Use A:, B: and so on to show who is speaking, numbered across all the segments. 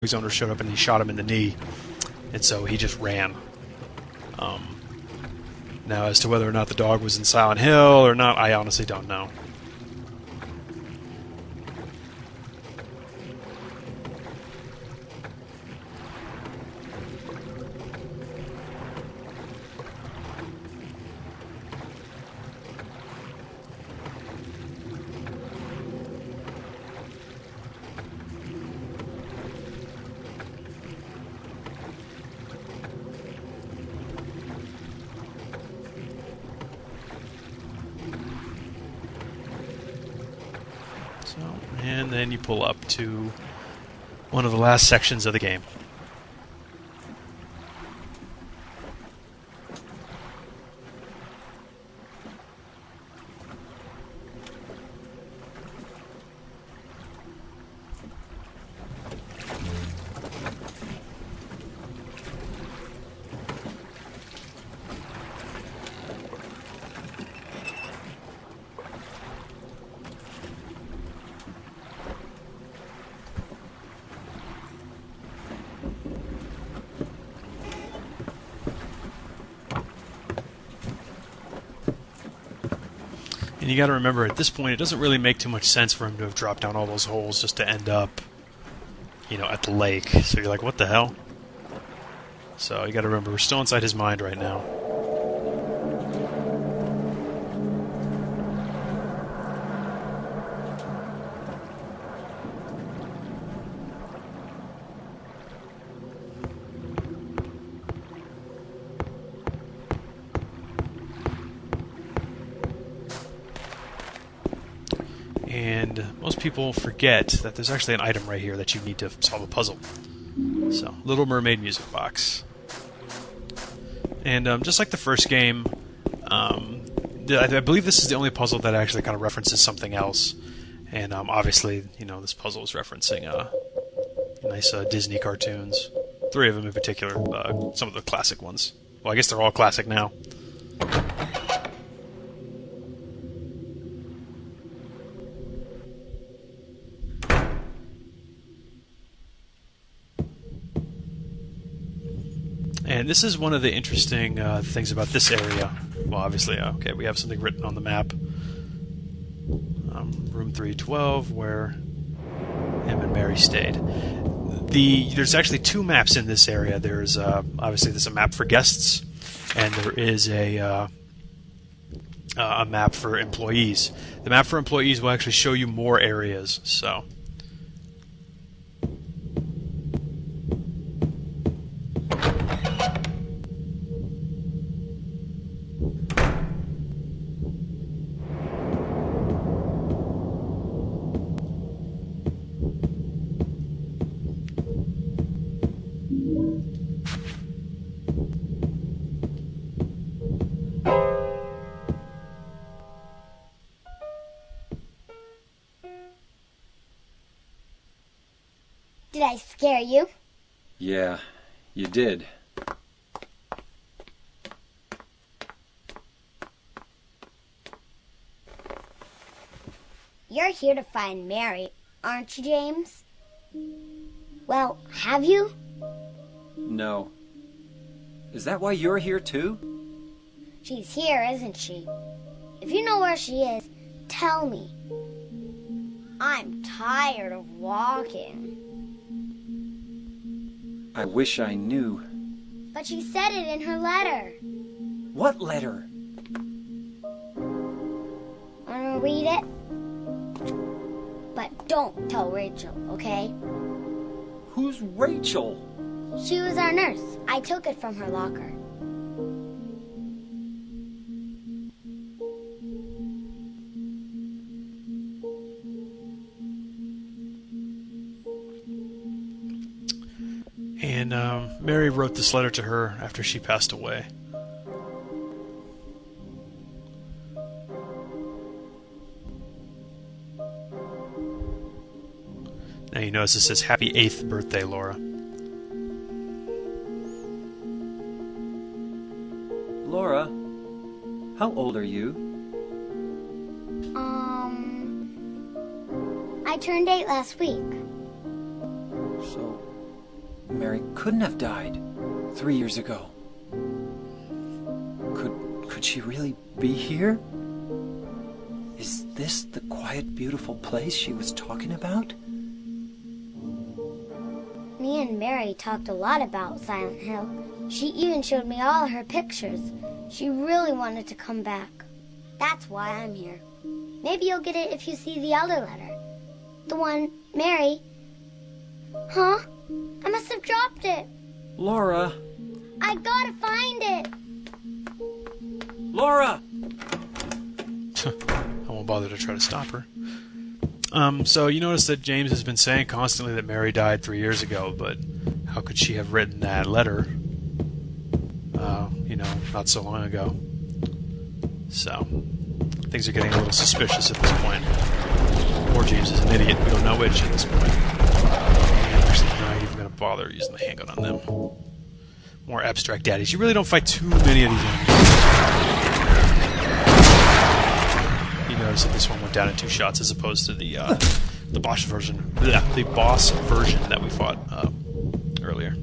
A: His owner showed up and he shot him in the knee, and so he just ran. Um, Now, as to whether or not the dog was in Silent Hill or not, I honestly don't know. And then you pull up to one of the last sections of the game. And you got to remember, at this point, it doesn't really make too much sense for him to have dropped down all those holes just to end up, at the lake. So you're like, what the hell? So you got to remember, we're still inside his mind right now. And most people forget that there's actually an item right here that you need to solve a puzzle. So, Little Mermaid music box. And just like the first game, I believe this is the only puzzle that actually kind of references something else. And obviously, this puzzle is referencing nice Disney cartoons. 3 of them in particular, some of the classic ones. Well, I guess they're all classic now. And this is one of the interesting things about this area. Well, obviously, okay, we have something written on the map. Room 312, where him and Mary stayed. There's actually 2 maps in this area. There's obviously there's a map for guests, and there is a map for employees. The map for employees will actually show you more areas. So.
B: Did I scare you?
C: Yeah, you did.
B: You're here to find Mary, aren't you, James? Well, have you?
C: No. Is that why you're here too?
B: She's here, isn't she? If you know where she is, tell me. I'm tired of walking.
C: I wish I knew.
B: But she said it in her letter.
C: What letter?
B: Wanna read it? But don't tell Rachel, okay?
C: Who's Rachel?
B: She was our nurse. I took it from her locker.
A: And Mary wrote this letter to her after she passed away. Now you notice it says, "Happy 8th birthday, Laura."
C: Laura, how old are you?
B: I turned 8 last week.
C: So, Mary couldn't have died 3 years ago. Could she really be here? Is this the quiet, beautiful place she was talking about?
B: Me and Mary talked a lot about Silent Hill. She even showed me all her pictures. She really wanted to come back. That's why I'm here. Maybe you'll get it if you see the other letter. The one, Mary. Huh? I must have dropped it.
C: Laura!
B: I gotta find it.
C: Laura!
A: I won't bother to try to stop her. So you notice that James has been saying constantly that Mary died 3 years ago, but how could she have written that letter, not so long ago? So, things are getting a little suspicious at this point. Or James is an idiot, we don't know which at this point. And actually, I'm not even going to bother using the handgun on them. More abstract daddies. You really don't fight too many of these enemies. You notice that this one went down in 2 shots as opposed to the boss version. The boss version that we fought earlier.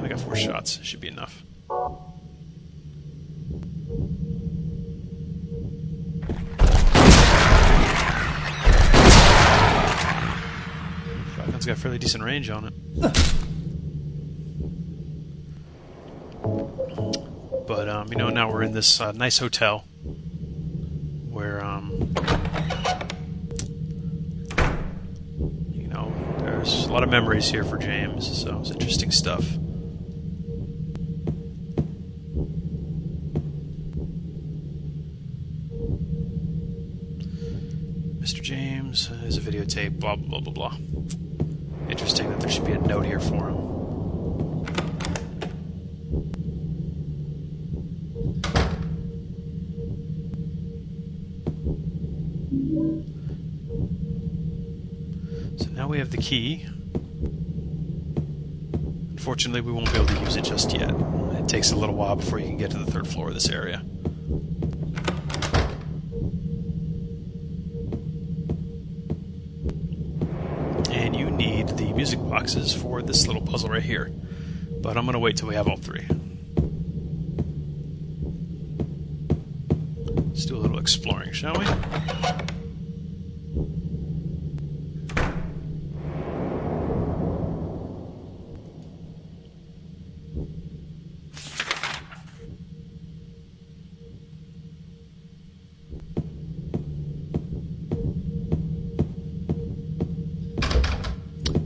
A: I got 4 shots. Should be enough. Shotgun's got fairly decent range on it. But, now we're in this nice hotel where, there's a lot of memories here for James, so it's interesting stuff. Mr. James has a videotape, blah, blah, blah, blah. Interesting that there should be a note here for him. So now we have the key. Unfortunately, we won't be able to use it just yet. It takes a little while before you can get to the 3rd floor of this area. And you need the music boxes for this little puzzle right here. But I'm going to wait till we have all 3. Let's do a little exploring, shall we?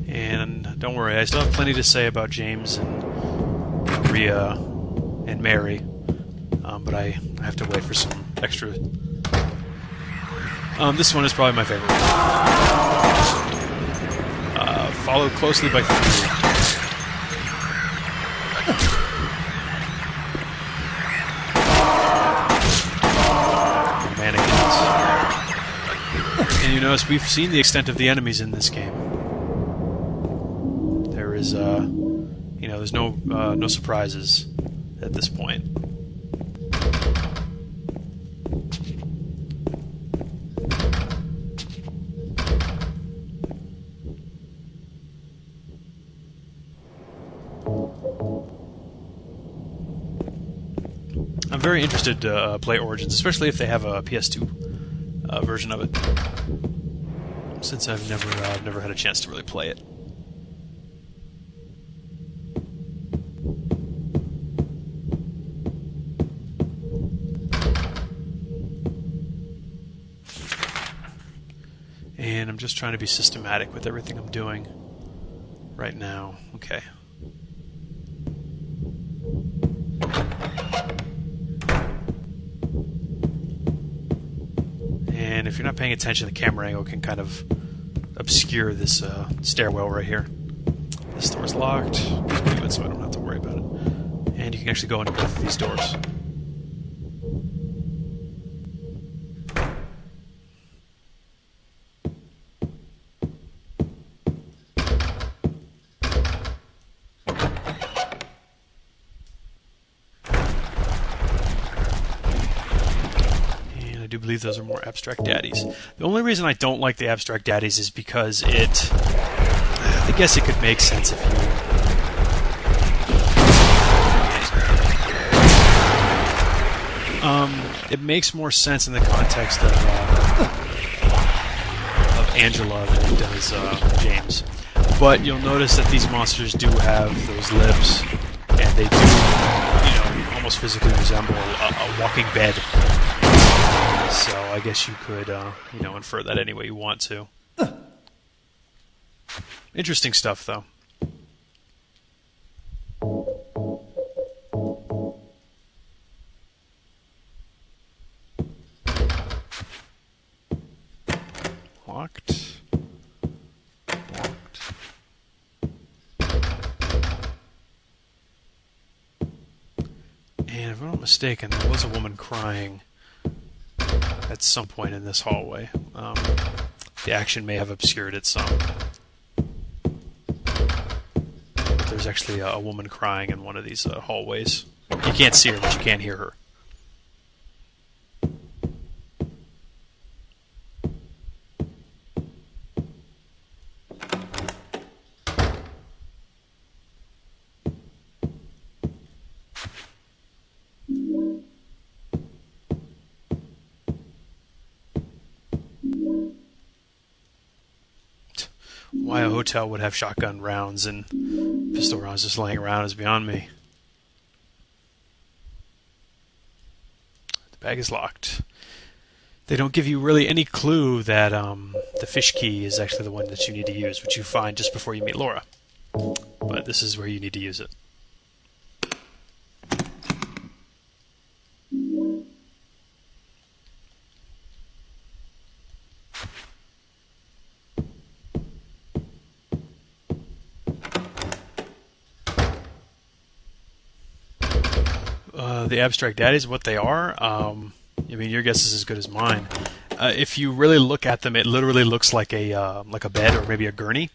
A: And don't worry, I still have plenty to say about James and Maria and Mary, but I have to wait for some extra. This one is probably my favorite. Followed closely by 3. Mannequins. And you notice we've seen the extent of the enemies in this game. There is, there's no surprises at this point. I'm very interested to play Origins, especially if they have a PS2 version of it, since I've never had a chance to really play it. And I'm just trying to be systematic with everything I'm doing right now. Okay. And if you're not paying attention, the camera angle can kind of obscure this stairwell right here. This door's locked, so I don't have to worry about it. And you can actually go into both of these doors. believe those are more abstract daddies. The only reason I don't like the abstract daddies is because I guess it could make sense if you... it makes more sense in the context of Angela than it does James. But you'll notice that these monsters do have those lips, and they do, almost physically resemble a walking bed. So I guess you could, infer that any way you want to. Interesting stuff, though. Locked. Locked. And if I'm not mistaken, there was a woman crying at some point in this hallway. The action may have obscured it some. But there's actually a woman crying in one of these hallways. You can't see her, but you can hear her. Why a hotel would have shotgun rounds and pistol rounds just laying around is beyond me. The bag is locked. They don't give you really any clue that the fish key is actually the one that you need to use, which you find just before you meet Laura. But this is where you need to use it. The abstract daddies, what they are, your guess is as good as mine. If you really look at them, it literally looks like a bed or maybe a gurney,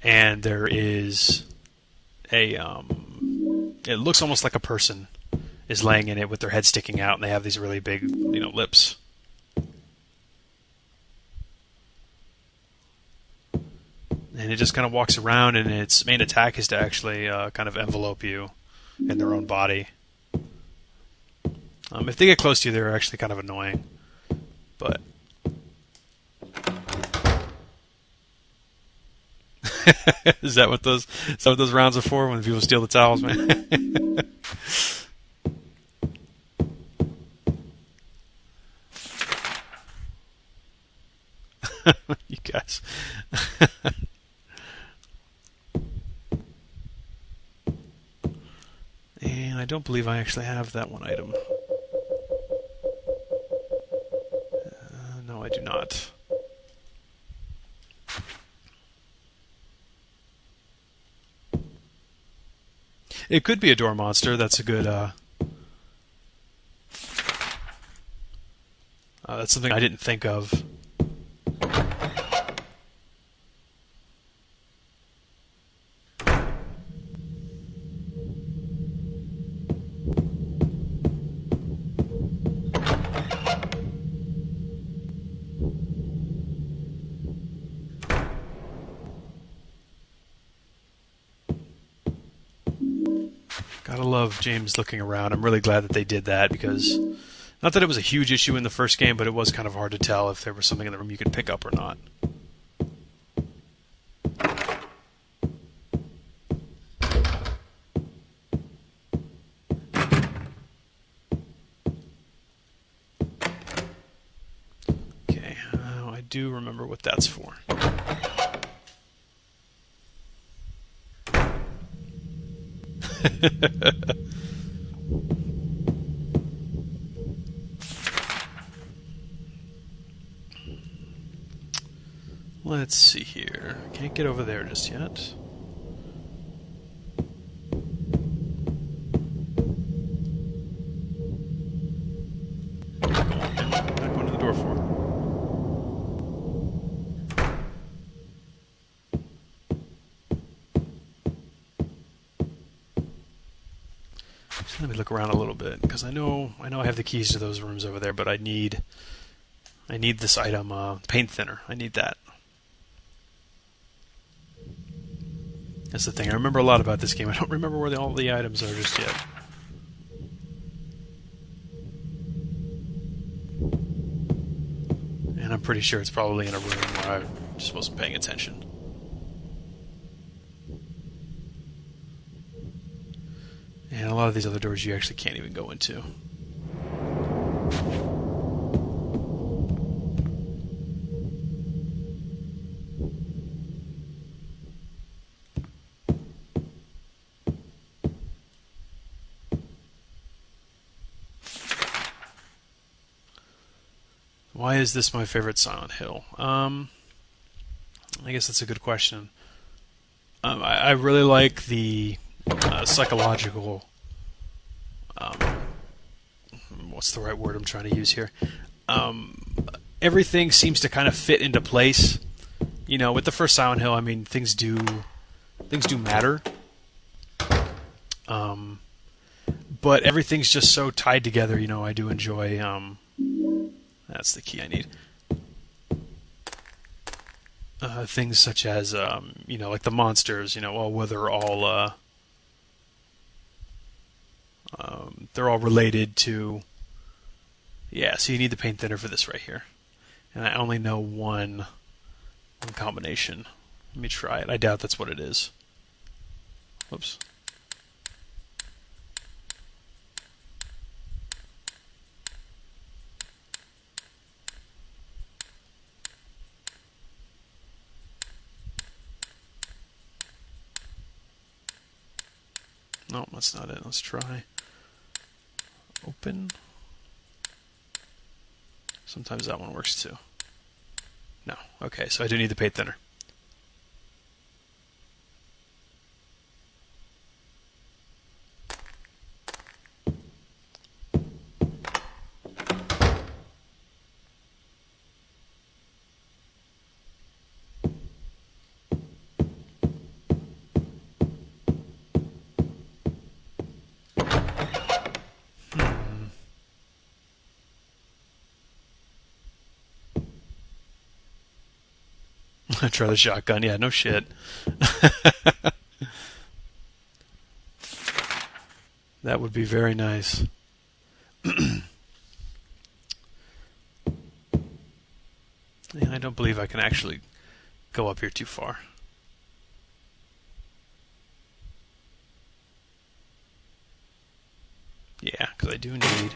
A: and there is it looks almost like a person is laying in it with their head sticking out, and they have these really big, lips. And it just kind of walks around, and its main attack is to actually kind of envelope you in their own body. If they get close to you, they're actually kind of annoying. But is that what those rounds are for? When people steal the towels, man? You guys. And I don't believe I actually have that one item. No, I do not. It could be a door monster. That's a good... that's something I didn't think of. Gotta love James looking around. I'm really glad that they did that, because not that it was a huge issue in the first game, but it was kind of hard to tell if there was something in the room you could pick up or not. Okay, I do remember what that's for. Let's see here. Can't get over there just yet. Go on, man. What am I going to the door for? Let me look around a little bit, because I know I have the keys to those rooms over there, but I need I need this item, paint thinner. I need that. That's the thing. I remember a lot about this game. I don't remember where all the items are just yet. And I'm pretty sure it's probably in a room where I just wasn't paying attention. And a lot of these other doors you actually can't even go into. Why is this my favorite Silent Hill? I guess that's a good question. I really like the psychological... what's the right word I'm trying to use here? Everything seems to kind of fit into place. You know, with the first Silent Hill, I mean, things do matter. But everything's just so tied together. You know, I do enjoy... that's the key I need. Things such as, you know, like the monsters, you know, well, whether they're all related to... Yeah, so you need the paint thinner for this right here. And I only know one combination. Let me try it. I doubt that's what it is. Whoops. No, that's not it. Let's try open. Sometimes that one works too. No. Okay, so I do need the paint thinner. Try the shotgun. Yeah, no shit. That would be very nice. Yeah, I don't believe I can actually go up here too far. Yeah, because I do need...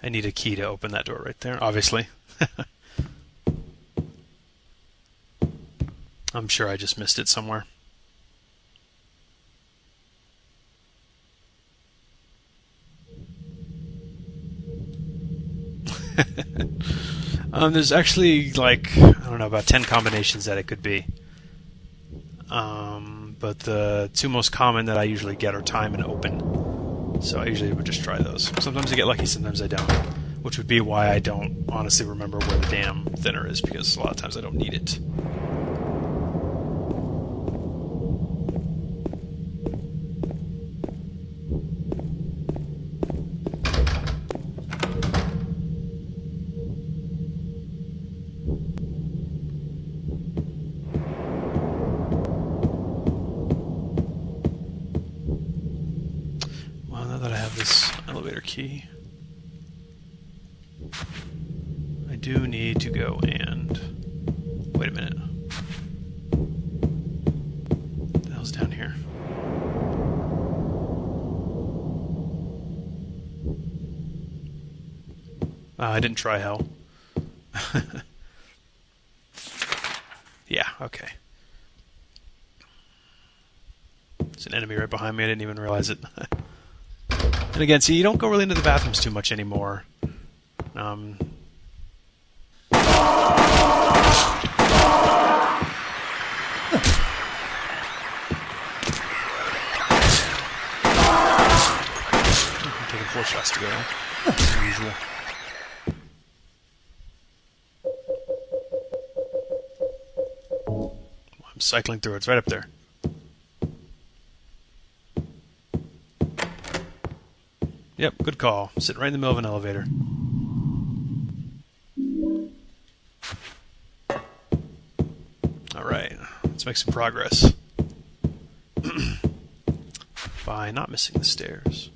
A: I need a key to open that door right there, obviously. I'm sure I just missed it somewhere. There's actually, like, I don't know, about 10 combinations that it could be. But the two most common that I usually get are time and open. So I usually would just try those. Sometimes I get lucky, sometimes I don't. Which would be why I don't honestly remember where the damn thinner is, because a lot of times I don't need it. Well, now that I have this elevator key, I do need to go and... Wait a minute. What the hell's down here? I didn't try hell. Yeah, okay. There's an enemy right behind me. I didn't even realize it. And again, see, you don't go really into the bathrooms too much anymore. Taking 4 shots to go. As usual. I'm cycling through. It's right up there. Yep, good call. Sitting right in the middle of an elevator. Alright, let's make some progress. By not missing the stairs.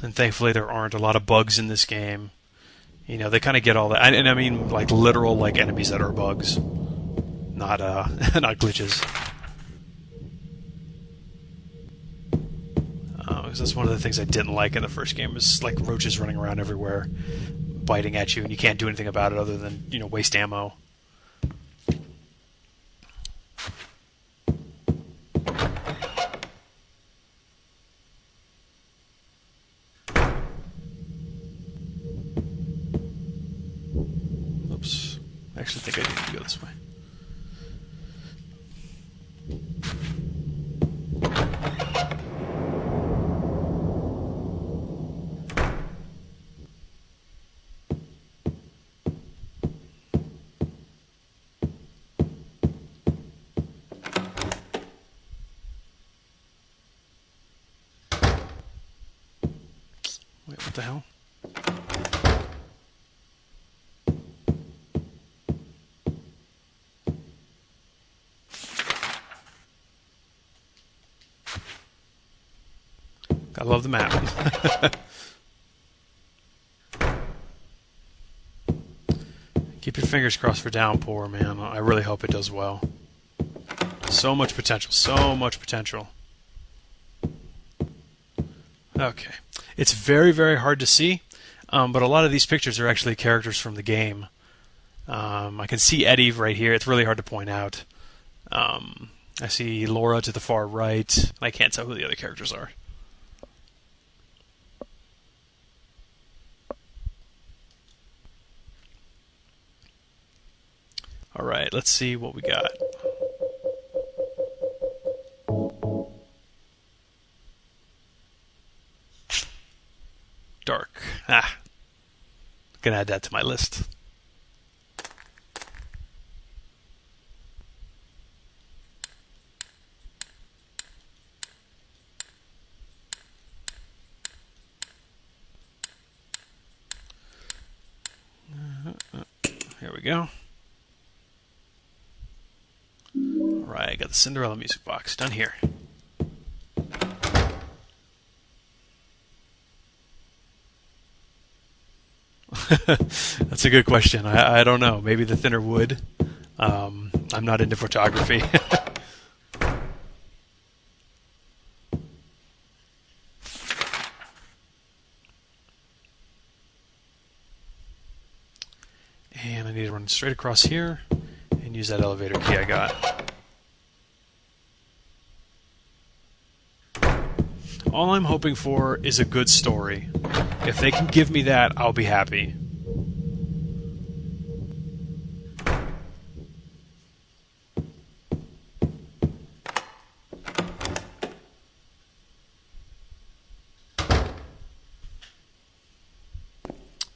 A: And thankfully there aren't a lot of bugs in this game. You know, they kind of get all that. And I mean, like, literal, like, enemies that are bugs. Not, not glitches. Because that's one of the things I didn't like in the first game, was, like, roaches running around everywhere, biting at you, and you can't do anything about it other than, you know, waste ammo. Oops. I actually think I need to go this way. Wait, what the hell? I love the map. Keep your fingers crossed for Downpour, man. I really hope it does well. So much potential. So much potential. Okay. It's very, very hard to see, but a lot of these pictures are actually characters from the game. I can see Eddie right here. It's really hard to point out. I see Laura to the far right. I can't tell who the other characters are. Alright, let's see what we got. Dark. Gonna add that to my list. Here we go. Alright, got the Cinderella music box done here. That's a good question. I don't know. Maybe the thinner wood. I'm not into photography. And I need to run straight across here and use that elevator key I got. All I'm hoping for is a good story. If they can give me that, I'll be happy.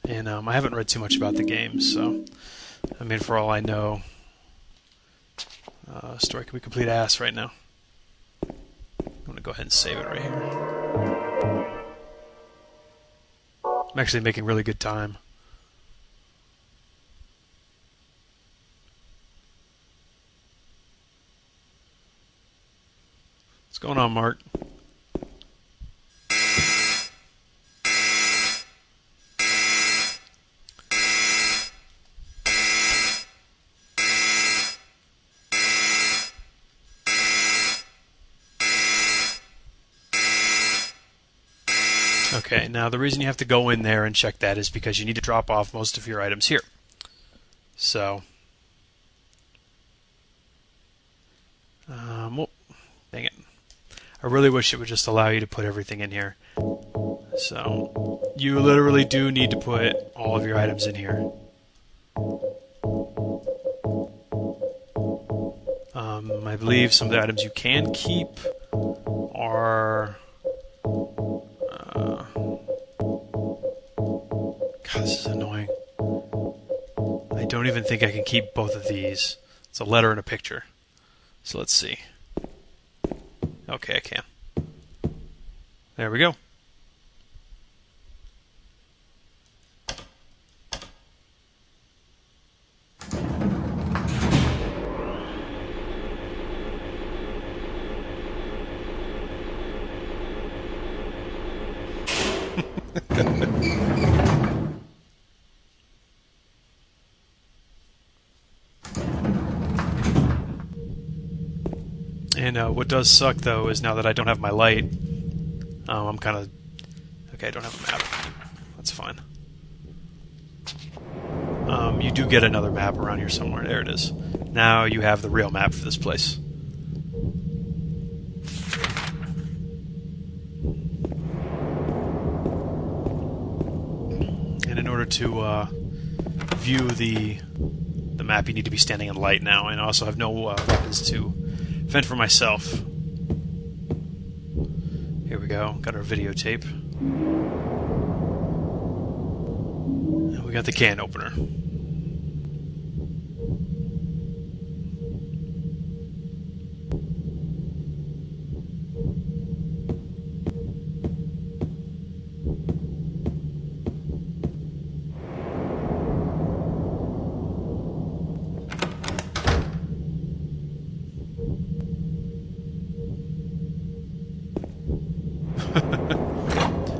A: And I haven't read too much about the game, so I mean, for all I know, story can be complete ass right now. I'm going to go ahead and save it right here. I'm actually making really good time. What's going on, Mark? Okay, now the reason you have to go in there and check that is because you need to drop off most of your items here. So, well, dang it. I really wish it would just allow you to put everything in here. So, you literally do need to put all of your items in here. I believe some of the items you can keep are... God, this is annoying. I don't even think I can keep both of these. It's a letter and a picture. So let's see. Okay, I can. There we go. And what does suck, though, is now that I don't have my light, I'm kind of... Okay, I don't have a map. That's fine. You do get another map around here somewhere. There it is. Now you have the real map for this place. And in order to view the map, you need to be standing in light now, and I also have no weapons to fend for myself. Here we go. Got our videotape. And we got the can opener.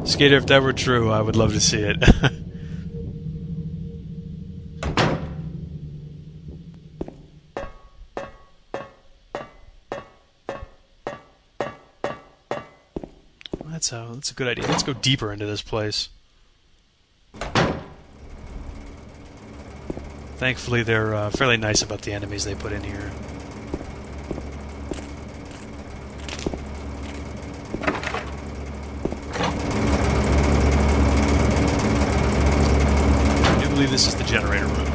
A: Skater, if that were true, I would love to see it. That's a good idea. Let's go deeper into this place. Thankfully, they're fairly nice about the enemies they put in here. I believe this is the generator room.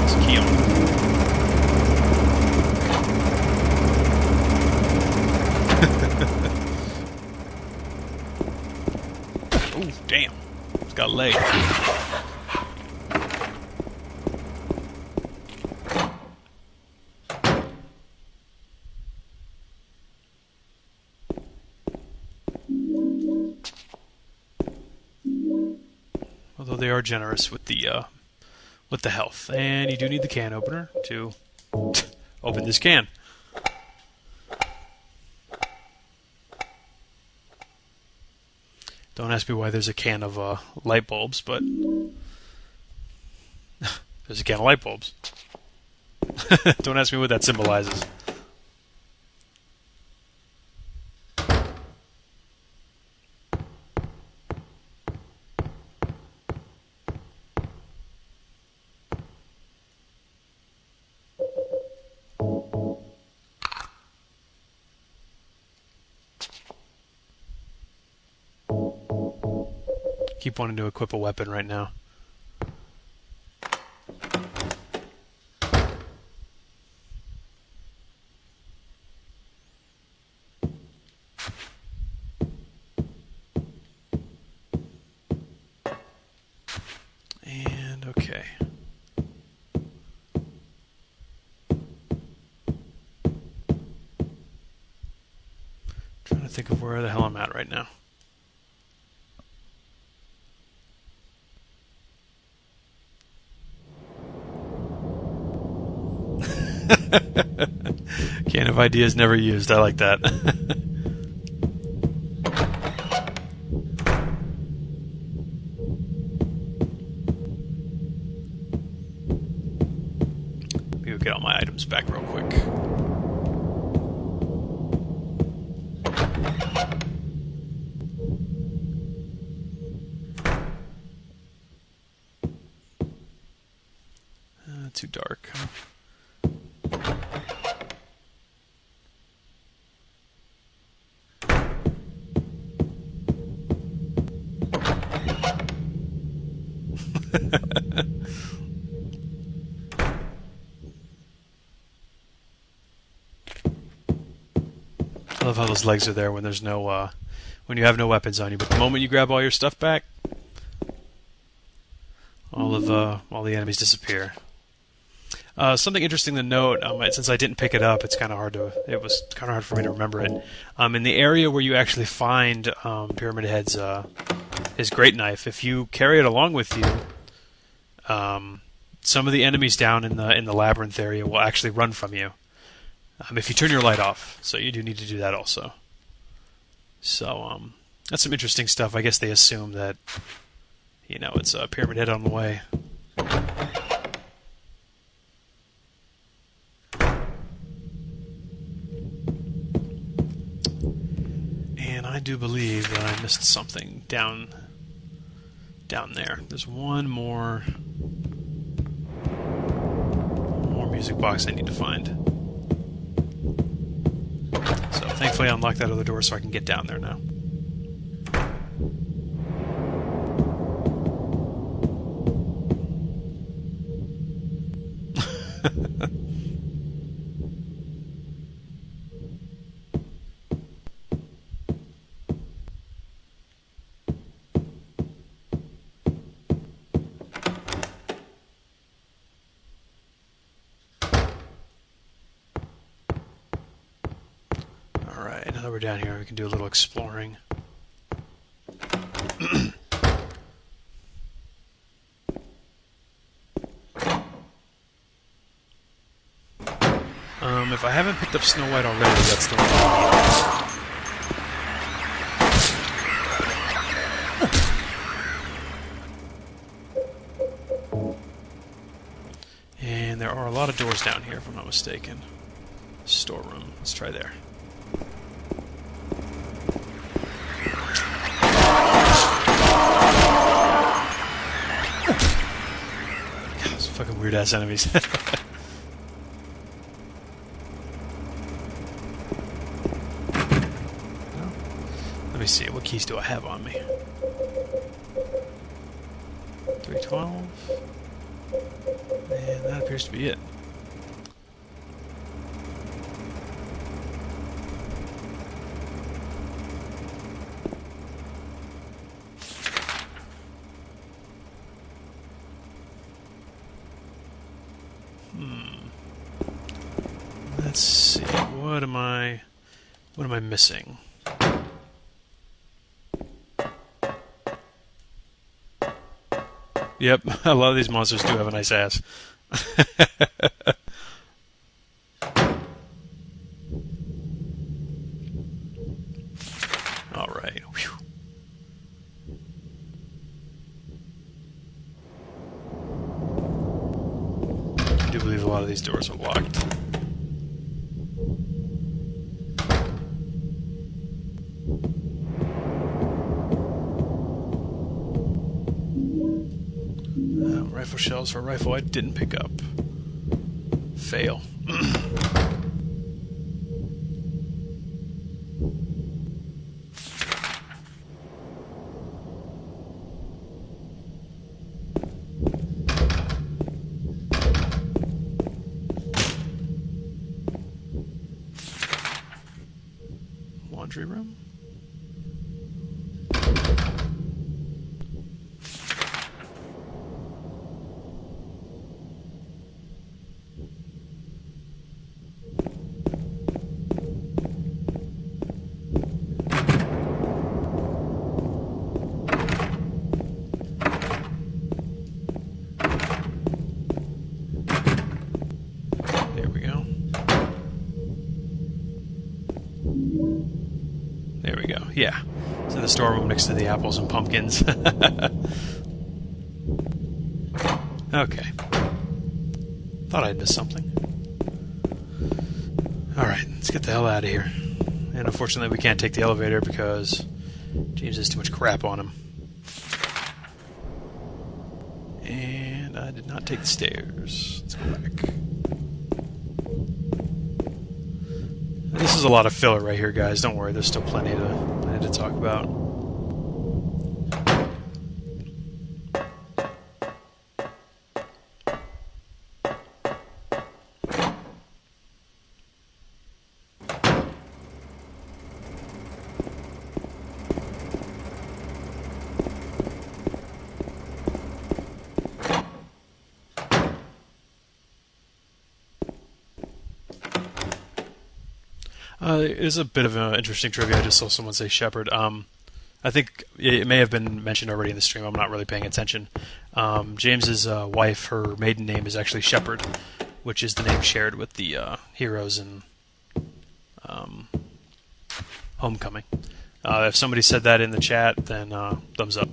A: It's a key on. Oh, damn. It's got legs. Although they are generous with the health, and you do need the can opener to open this can. Don't ask me why there's a can of light bulbs, but there's a can of light bulbs. Don't ask me what that symbolizes. Keep wanting to equip a weapon right now. And okay. Trying to think of where the hell I'm at right now. Can of ideas never used. I like that. Maybe we'll get all my items back real quick. Too dark, huh? I love how those legs are there when there's no, when you have no weapons on you. But the moment you grab all your stuff back, all the enemies disappear. Something interesting to note, since I didn't pick it up, it was kind of hard for me to remember it. In the area where you actually find Pyramid Head's his great knife, if you carry it along with you, some of the enemies down in the labyrinth area will actually run from you if you turn your light off. So you do need to do that also. So that's some interesting stuff. I guess they assume that it's a Pyramid Head on the way. And I do believe that I missed something down there. There's one more music box I need to find. So thankfully I unlocked that other door so I can get down there now. Alright, now that we're down here, we can do a little exploring. If I haven't picked up Snow White already, that's the one. And there are a lot of doors down here, if I'm not mistaken. Storeroom. Let's try there. God, those fucking weird-ass enemies. Let me see, what keys do I have on me? 312. And that appears to be it. Let's see, what am I missing? Yep, a lot of these monsters do have a nice ass. Alright. I do believe a lot of these doors are locked. Rifle shells for a rifle I didn't pick up. Fail. Laundry room? There we go. Yeah. It's in the storeroom next to the apples and pumpkins. Okay. Thought I'd missed something. Alright, let's get the hell out of here. And unfortunately we can't take the elevator because James has too much crap on him. And I did not take the stairs. Let's go back. This is a lot of filler right here, guys. Don't worry, there's still plenty to talk about. It is a bit of an interesting trivia. I just saw someone say Shepherd. I think it may have been mentioned already in the stream. I'm not really paying attention. James's wife, her maiden name is actually Shepherd, which is the name shared with the heroes in Homecoming. If somebody said that in the chat, then thumbs up.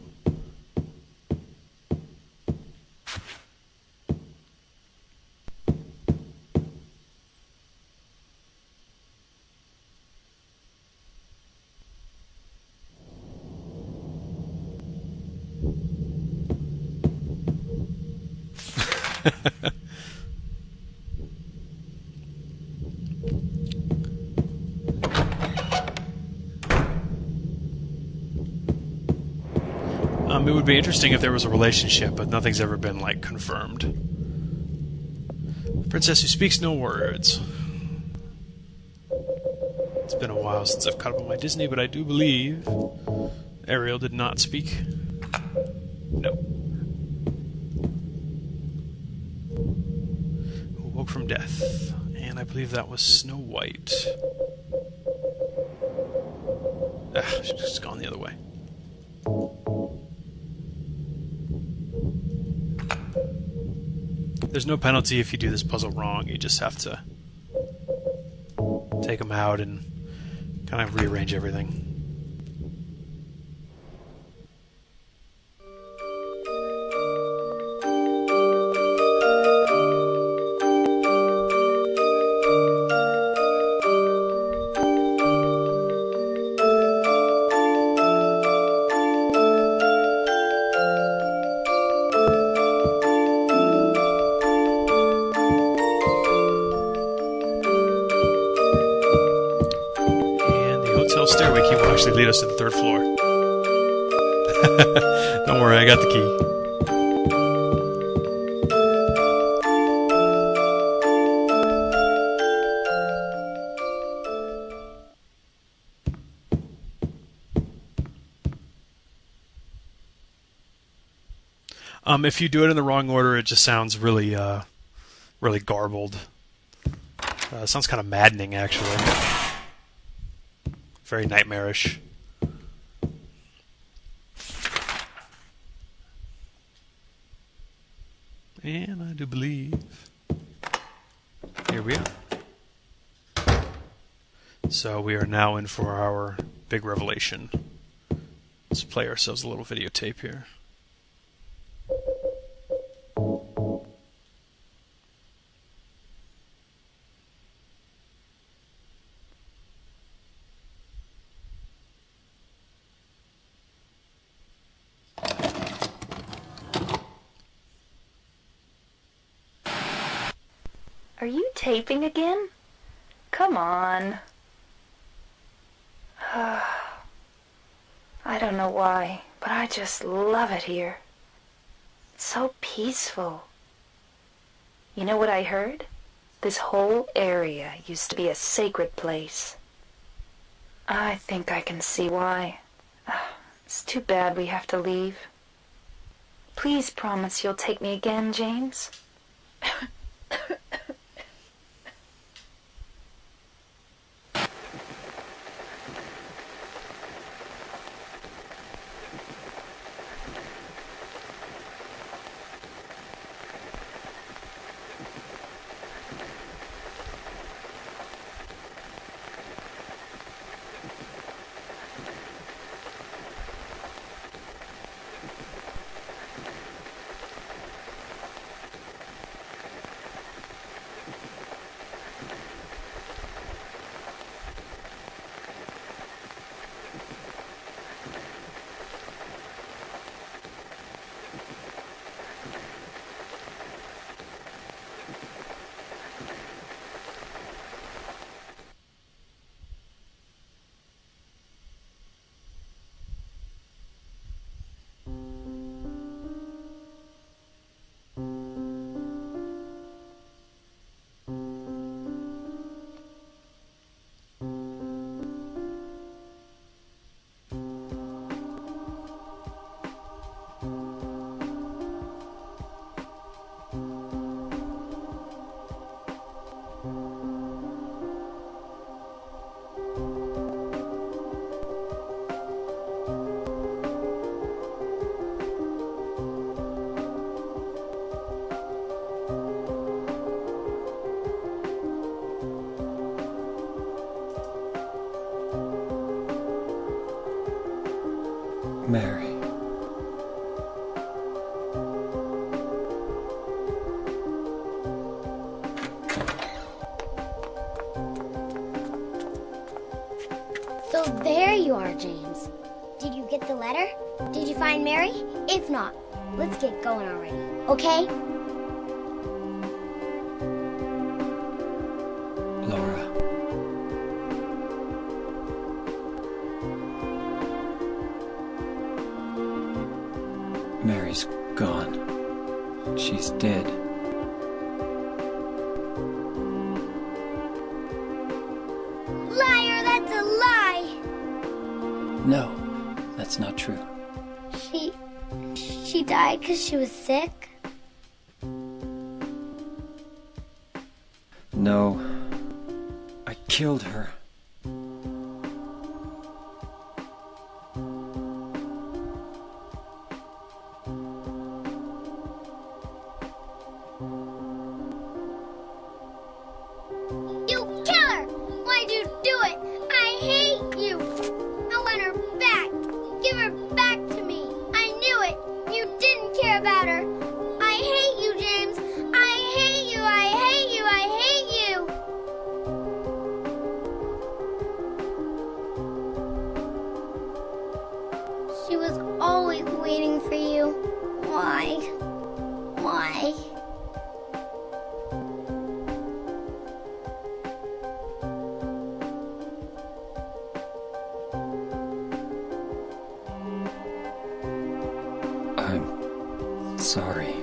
A: It would be interesting if there was a relationship, but nothing's ever been, like, confirmed. The princess who speaks no words. It's been a while since I've caught up on my Disney, but I do believe Ariel did not speak. No. Who woke from death. And I believe that was Snow White. She's just gone the other way. There's no penalty if you do this puzzle wrong. You just have to take them out and kind of rearrange everything. Stairway key will actually lead us to the third floor. Don't worry, I got the key. If you do it in the wrong order, it just sounds really, really garbled. It sounds kind of maddening, actually. Very nightmarish. And I do believe... Here we are. So we are now in for our big revelation. Let's play ourselves a little videotape here.
D: Are you taping again? Come on. I don't know why, but I just love it here. It's so peaceful. You know what I heard? This whole area used to be a sacred place. I think I can see why. It's too bad we have to leave. Please promise you'll take me again, James.
C: Mary.
B: So there you are, James. Did you get the letter? Did you find Mary? If not, let's get going already, okay?
C: Laura. Mary's gone. She's dead.
B: Liar, that's a lie!
C: No, that's not true.
B: She died because she was sick?
C: No, I killed her.
B: You killer! Why'd you do it? I hate you! I want her back! Give her back to me! I knew it! You didn't care about her! I hate you, James! I hate you! I hate you! I hate you! She was always waiting for you. Why? Why?
C: I'm sorry.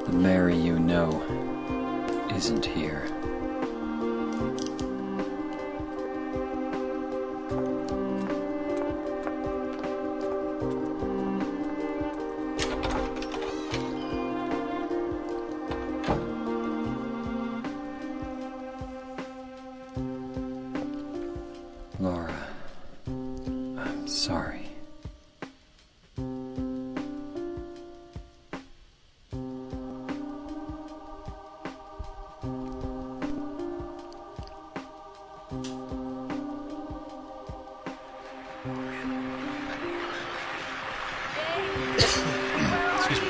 C: The Mary you know isn't here. Laura, I'm sorry.
A: Excuse me.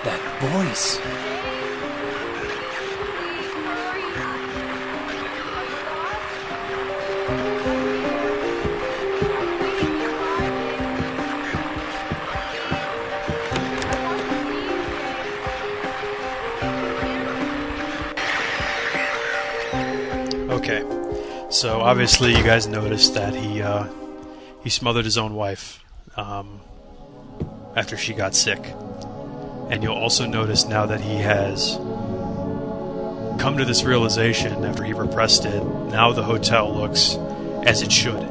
C: That voice.
A: Okay, so obviously you guys noticed that he smothered his own wife after she got sick, and you'll also notice now that he has come to this realization after he repressed it. Now the hotel looks as it should.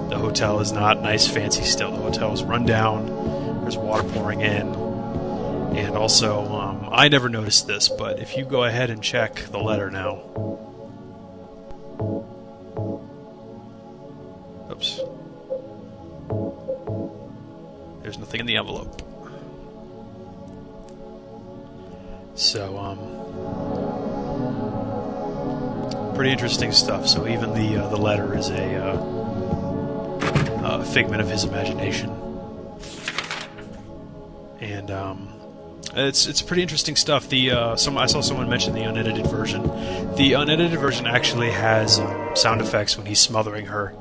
A: The hotel is not nice, fancy still. The hotel is run down. There's water pouring in, and also I never noticed this, but if you go ahead and check the letter now. Oops. There's nothing in the envelope. So, pretty interesting stuff. So even the letter is a figment of his imagination, and it's pretty interesting stuff. I saw someone mention the unedited version. The unedited version actually has sound effects when he's smothering her.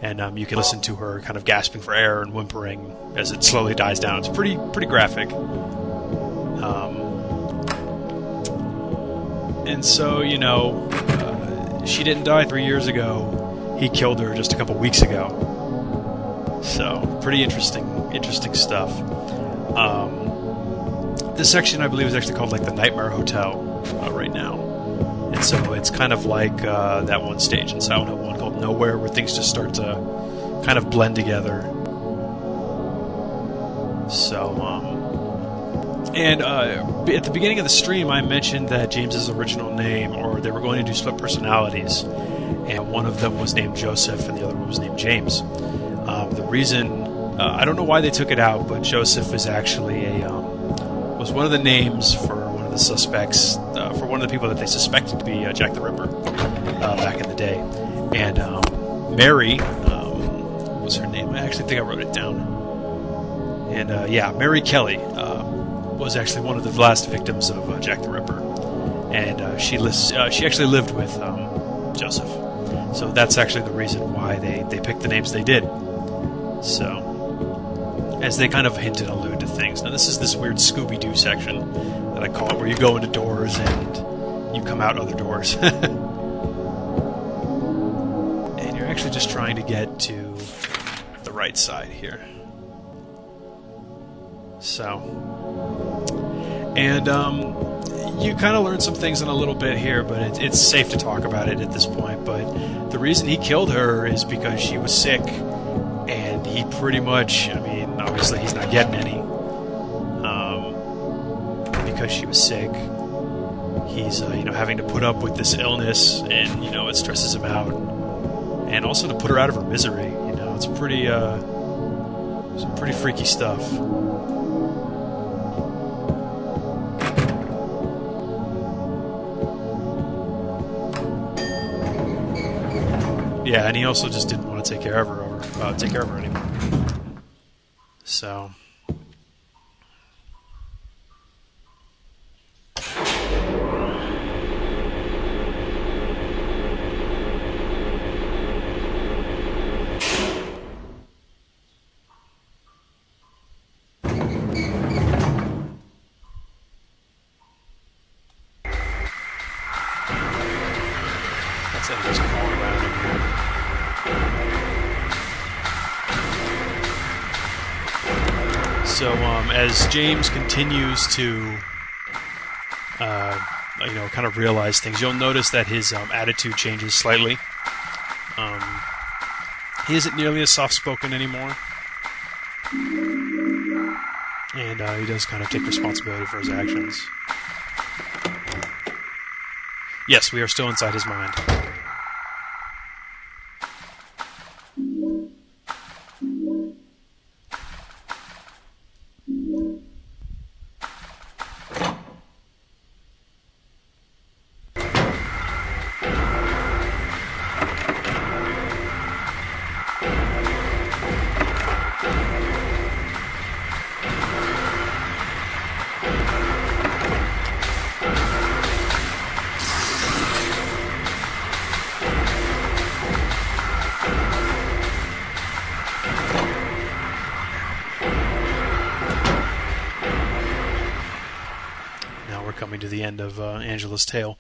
A: And you can listen to her kind of gasping for air and whimpering as it slowly dies down. It's pretty graphic. And so, you know, she didn't die 3 years ago. He killed her just a couple weeks ago. So, pretty interesting stuff. This section, I believe, is actually called like the Nightmare Hotel right now. And so it's kind of like that one stage in Silent Hill 1 called Nowhere, where things just start to kind of blend together. So, and at the beginning of the stream, I mentioned that James's original name, or they were going to do split personalities, and one of them was named Joseph and the other one was named James. The reason I don't know why they took it out, but Joseph is actually was one of the names for one of the suspects, for one of the people that they suspected to be Jack the Ripper back in the day. And Mary, what was her name? I actually think I wrote it down. And yeah, Mary Kelly was actually one of the last victims of Jack the Ripper, and she actually lived with Joseph. So that's actually the reason why they picked the names they did. So, as they kind of hint and allude to things. Now this is this weird Scooby-Doo section that I call it, where you go into doors and you come out other doors. And you're actually just trying to get to the right side here. So, and you kind of learn some things in a little bit here, but it's safe to talk about it at this point. But the reason he killed her is because she was sick, and he pretty much, I mean, obviously he's not getting any, because she was sick. He's having to put up with this illness, and it stresses him out, and also to put her out of her misery. It's pretty some pretty freaky stuff. Yeah, and he also just didn't want to take care of her anymore. So. That's it, just crawl around in here. So, as James continues to, kind of realize things, you'll notice that his attitude changes slightly. He isn't nearly as soft-spoken anymore, and he does kind of take responsibility for his actions. Yes, we are still inside his mind. Coming to the end of Angela's tale.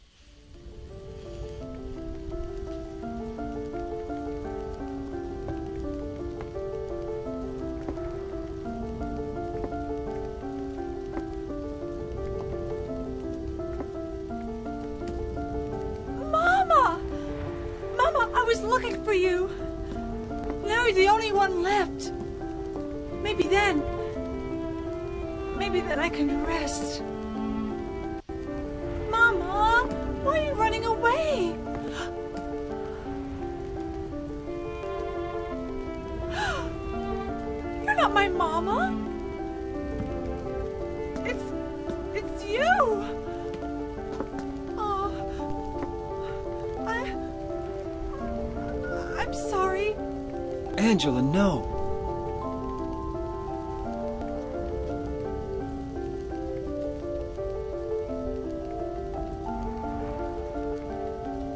E: Mama! Mama, I was looking for you. Larry's the only one left. Maybe then I can rest. Mama, why are you running away? You're not my mama. It's you. Oh, I'm sorry.
C: Angela, no.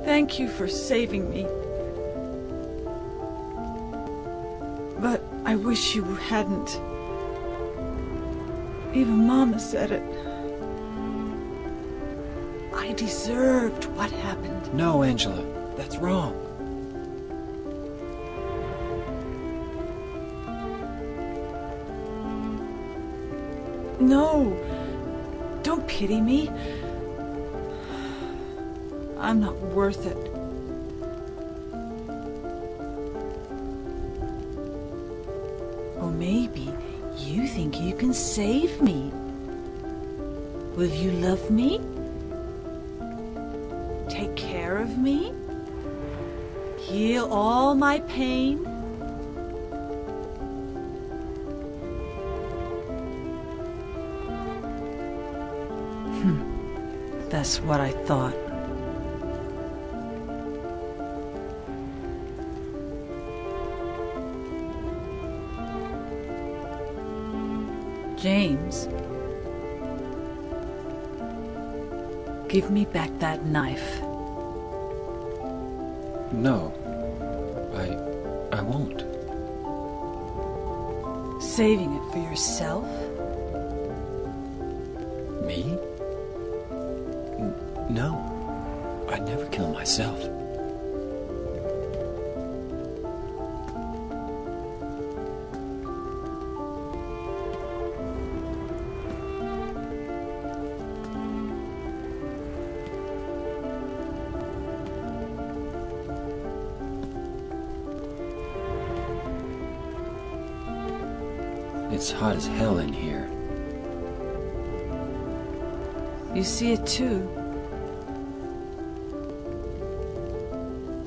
E: Thank you for saving me. But I wish you hadn't. Even Mama said it. I deserved what happened.
C: No, Angela, that's wrong.
E: No, don't pity me. I'm not worth it. Or maybe you think you can save me. Will you love me? Take care of me? Heal all my pain? less what I thought. James, give me back that knife.
C: No, I won't.
E: Saving it for yourself?
C: Me? No, I'd never kill myself. It's hot as hell in here.
E: You see it too.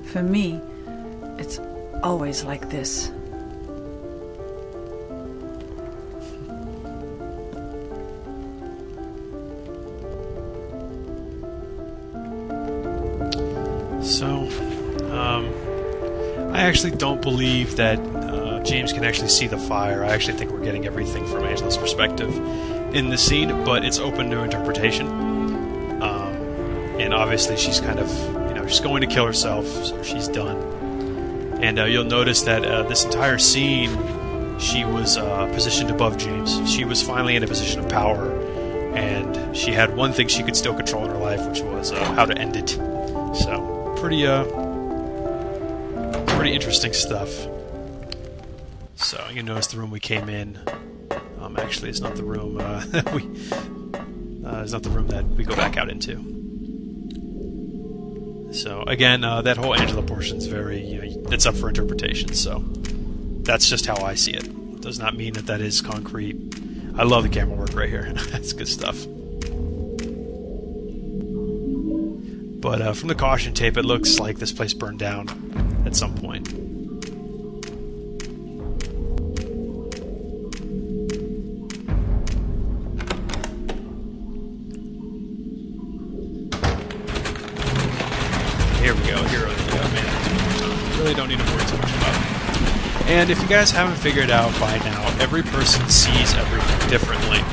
E: For me, it's always like this.
A: So, I actually don't believe that James can actually see the fire. I actually think we're getting everything from Angela's perspective in the scene, but it's open to interpretation. And obviously she's kind of, she's going to kill herself, so she's done. And you'll notice that this entire scene, she was positioned above James. She was finally in a position of power, and she had one thing she could still control in her life, which was how to end it. So, pretty interesting stuff. So you notice the room we came in. Actually, it's not the room it's not the room that we go back out into. So again, that whole Angela portion is very, it's up for interpretation. So that's just how I see it. It does not mean that is concrete. I love the camera work right here. That's good stuff. But from the caution tape, it looks like this place burned down at some point. Here we go, man. Really don't need to worry too much about it. And if you guys haven't figured out by now, every person sees everything differently.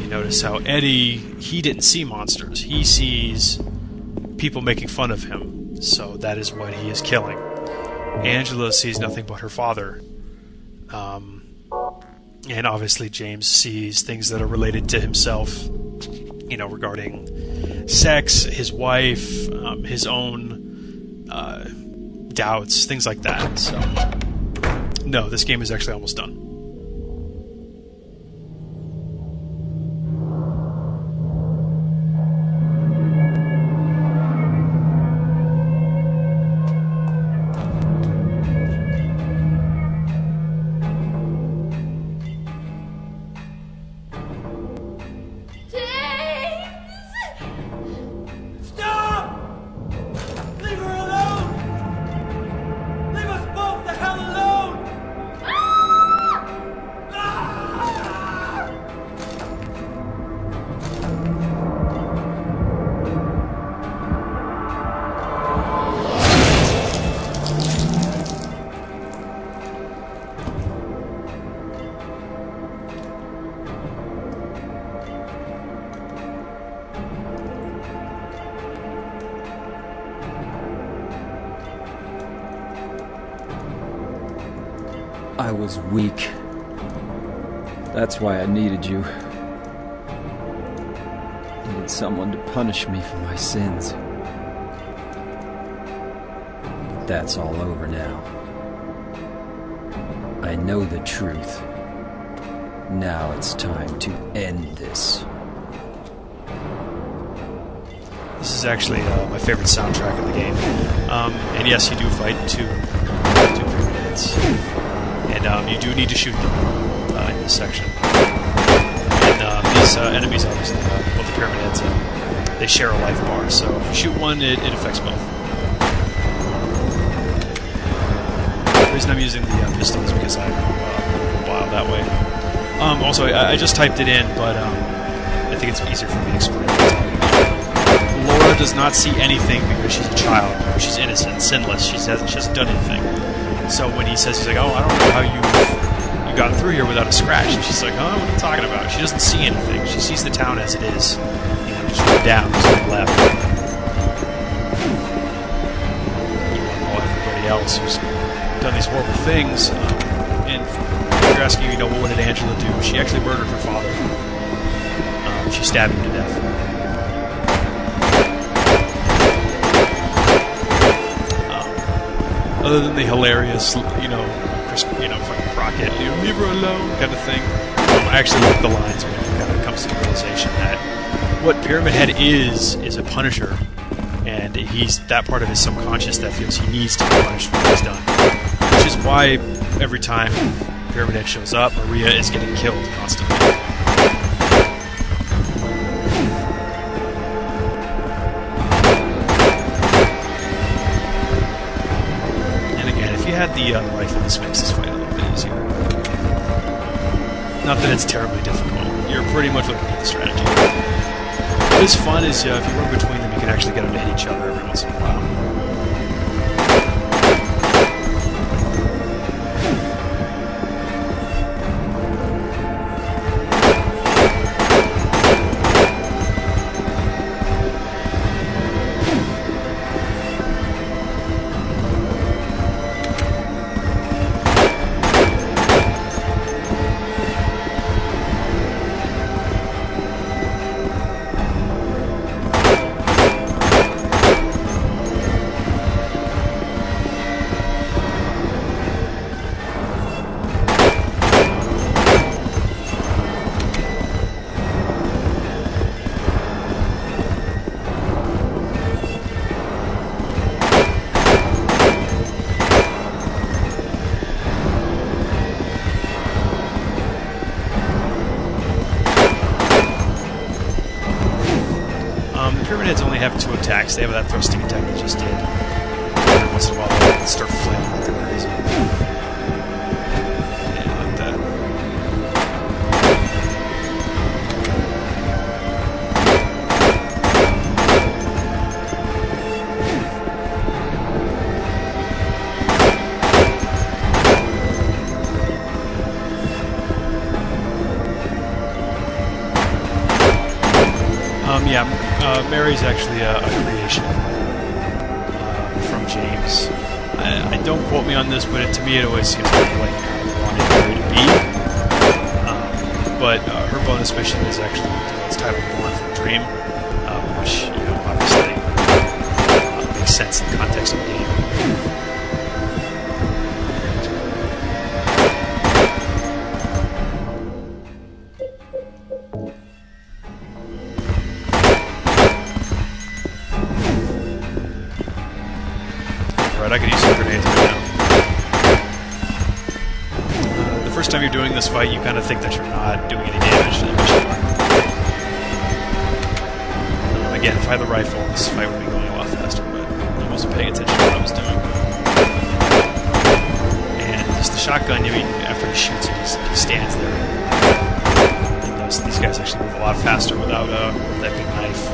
A: You notice how Eddie, he didn't see monsters. He sees people making fun of him, so that is what he is killing. Angela sees nothing but her father. And obviously James sees things that are related to himself, regarding sex, his wife, his own doubts, things like that. So, no, this game is actually almost done.
C: I was weak. That's why I needed you. Needed someone to punish me for my sins. But that's all over now. I know the truth. Now it's time to end this.
A: This is actually my favorite soundtrack of the game. And yes, you do fight two pyramids. And you do need to shoot them in this section. And these enemies, obviously, both the pyramid heads, they share a life bar. So if you shoot one, it affects both. The reason I'm using the pistol is because I roll wild that way. Also, I just typed it in, but I think it's easier for me to explain. Laura does not see anything because she's a child. She's innocent, sinless. She hasn't done anything. So when he says, he's like, oh, I don't know how you got through here without a scratch. And she's like, oh, what are you talking about? She doesn't see anything. She sees the town as it is. You know, just right down, just to the left. Everybody else who's done these horrible things. And if you're asking, you know, what did Angela do? She actually murdered her father. She stabbed him to death. Other than the hilarious, you know, fucking Crockett, leave her alone kind of thing. I actually like the lines when it kind of comes to the realization that what Pyramid Head is a punisher, and that part of his subconscious that feels he needs to be punished for what he's done. Which is why every time Pyramid Head shows up, Maria is getting killed constantly. Had the rifle, this makes this fight a little bit easier. Not that it's terribly difficult. You're pretty much looking at the strategy. What is fun is if you run between them, you can actually get them to hit each other every once in a while. Pyramid Heads only have 2 attacks. They have that thrusting attack they just did. Every once in a while, they'll start flailing like they're crazy. Yeah, like that. Mary's actually a creation from James. I don't quote me on this, but to me it always seems like what I wanted Mary to be. But her bonus mission is actually it's titled Born from a Dream, which obviously makes sense in the context of the game. I could use some grenades right now. The first time you're doing this fight, you kind of think that you're not doing any damage to the mission. Again, if I had the rifle, this fight would be going a lot faster, but I wasn't paying attention to what I was doing. And just the shotgun, after he shoots it, he stands there. And these guys actually move a lot faster without that big knife.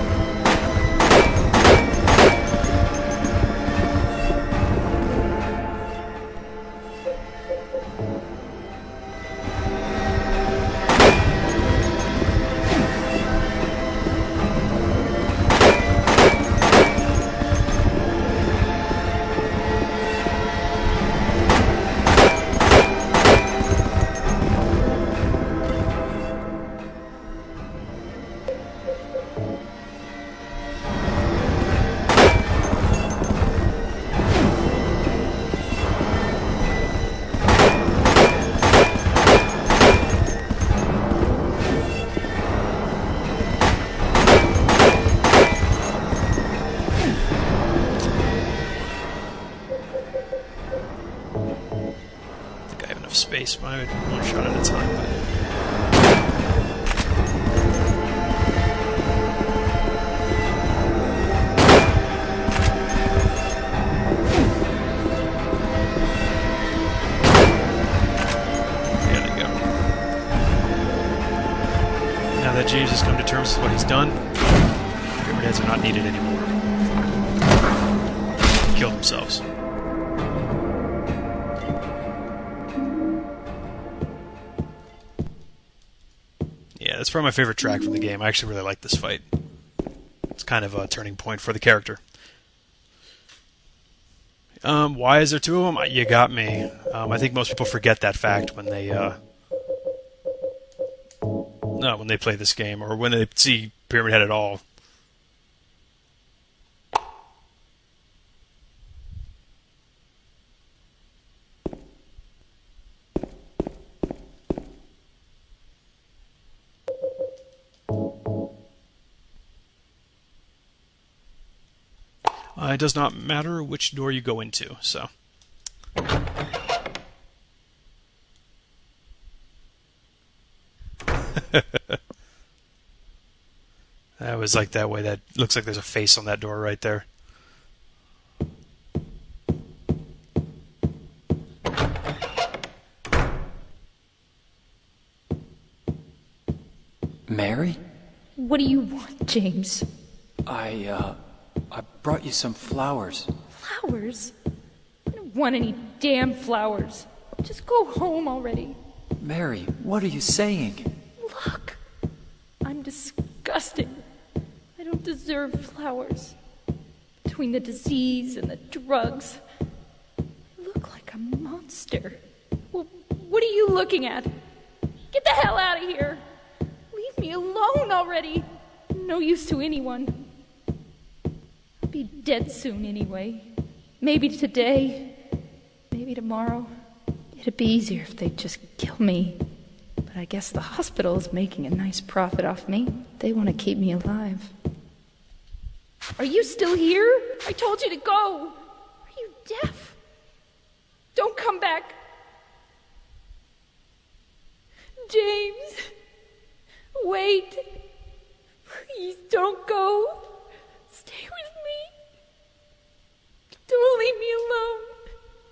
A: Space by one shot at a time. There they go. Now that James is has come to terms with what he's done. Pyramid Heads are not needed anymore. Kill themselves. Yeah, that's probably my favorite track from the game. I actually really like this fight. It's kind of a turning point for the character. Why is there two of them? You got me. I think most people forget that fact when they play this game or when they see Pyramid Head at all. It does not matter which door you go into, so. That was like that way. That looks like there's a face on that door right there.
C: Mary?
F: What do you want, James?
C: I brought you some flowers.
F: Flowers? I don't want any damn flowers. Just go home already.
C: Mary, what are you saying?
F: Look, I'm disgusting. I don't deserve flowers. Between the disease and the drugs, I look like a monster. Well, what are you looking at? Get the hell out of here. Leave me alone already. No use to anyone. I'll be dead soon anyway. Maybe today, maybe tomorrow. It'd be easier if they'd just kill me. But I guess the hospital is making a nice profit off me. They want to keep me alive. Are you still here? I told you to go. Are you deaf? Don't come back. James, wait. Please don't go. Stay with me. Don't leave me alone.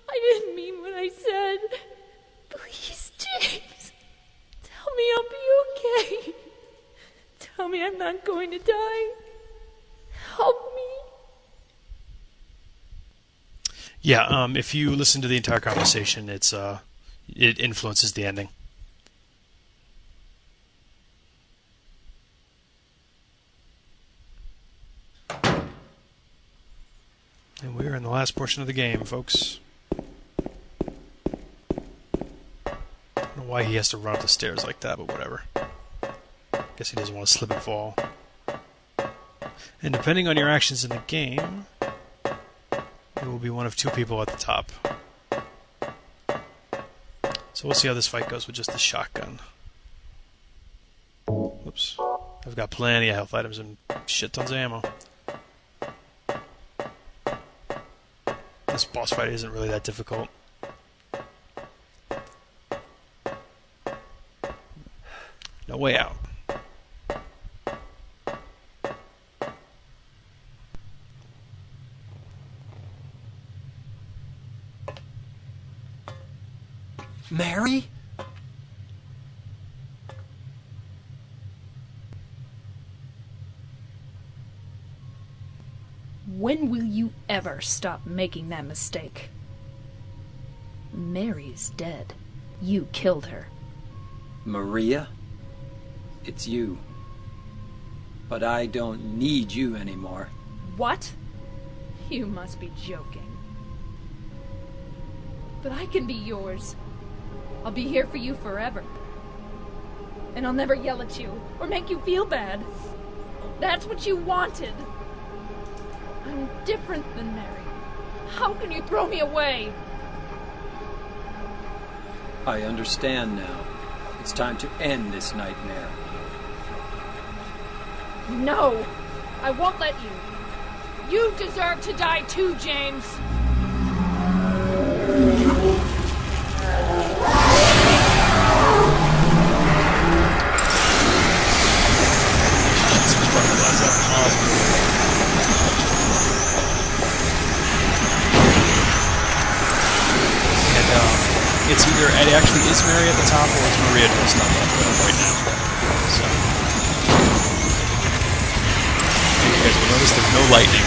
F: I didn't mean what I said. Please, James. Tell me I'll be okay. Tell me I'm not going to die. Help me.
A: Yeah, if you listen to the entire conversation, it influences the ending. And we're in the last portion of the game, folks. I don't know why he has to run up the stairs like that, but whatever. Guess he doesn't want to slip and fall. And depending on your actions in the game, you will be one of two people at the top. So we'll see how this fight goes with just the shotgun. Whoops. I've got plenty of health items and shit tons of ammo. This boss fight isn't really that difficult. No way out.
C: Mary?
F: When will you ever stop making that mistake? Mary's dead. You killed her.
C: Maria? It's you. But I don't need you anymore.
F: What? You must be joking. But I can be yours. I'll be here for you forever. And I'll never yell at you or make you feel bad. That's what you wanted. I'm different than Mary. How can you throw me away?
C: I understand now. It's time to end this nightmare.
F: No! I won't let you. You deserve to die too, James.
A: It's either it actually is Mary at the top or it's Maria dressed up right now. So notice there's no lightning.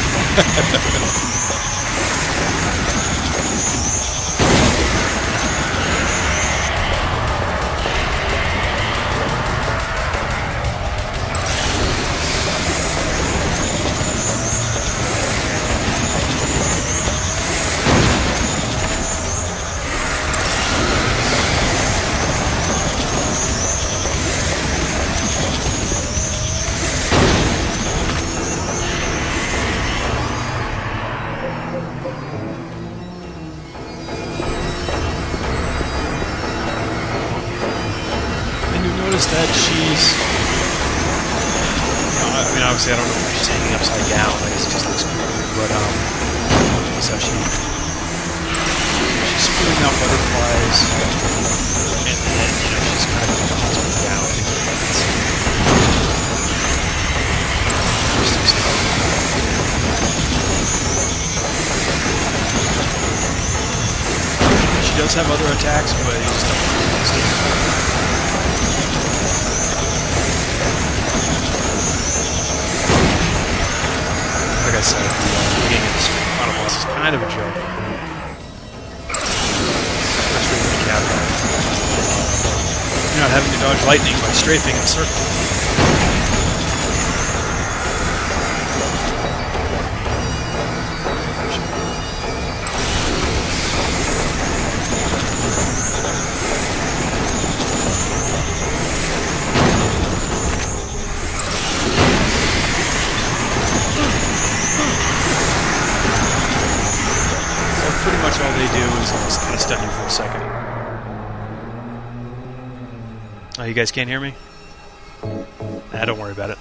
A: That she's, I mean, obviously I don't know if she's hanging upside down. I guess it just looks cool, but so she's spewing out butterflies, and then she's kind of upside down. Interesting stuff. She does have other attacks, but you just don't understand. Like I said, the beginning of this final boss is kind of a joke. Frustrating to capture. You're not having to dodge lightning by strafing in a circle. Pretty much all they do is just kind of stun you for a second. Oh, you guys can't hear me? Nah, don't worry about it.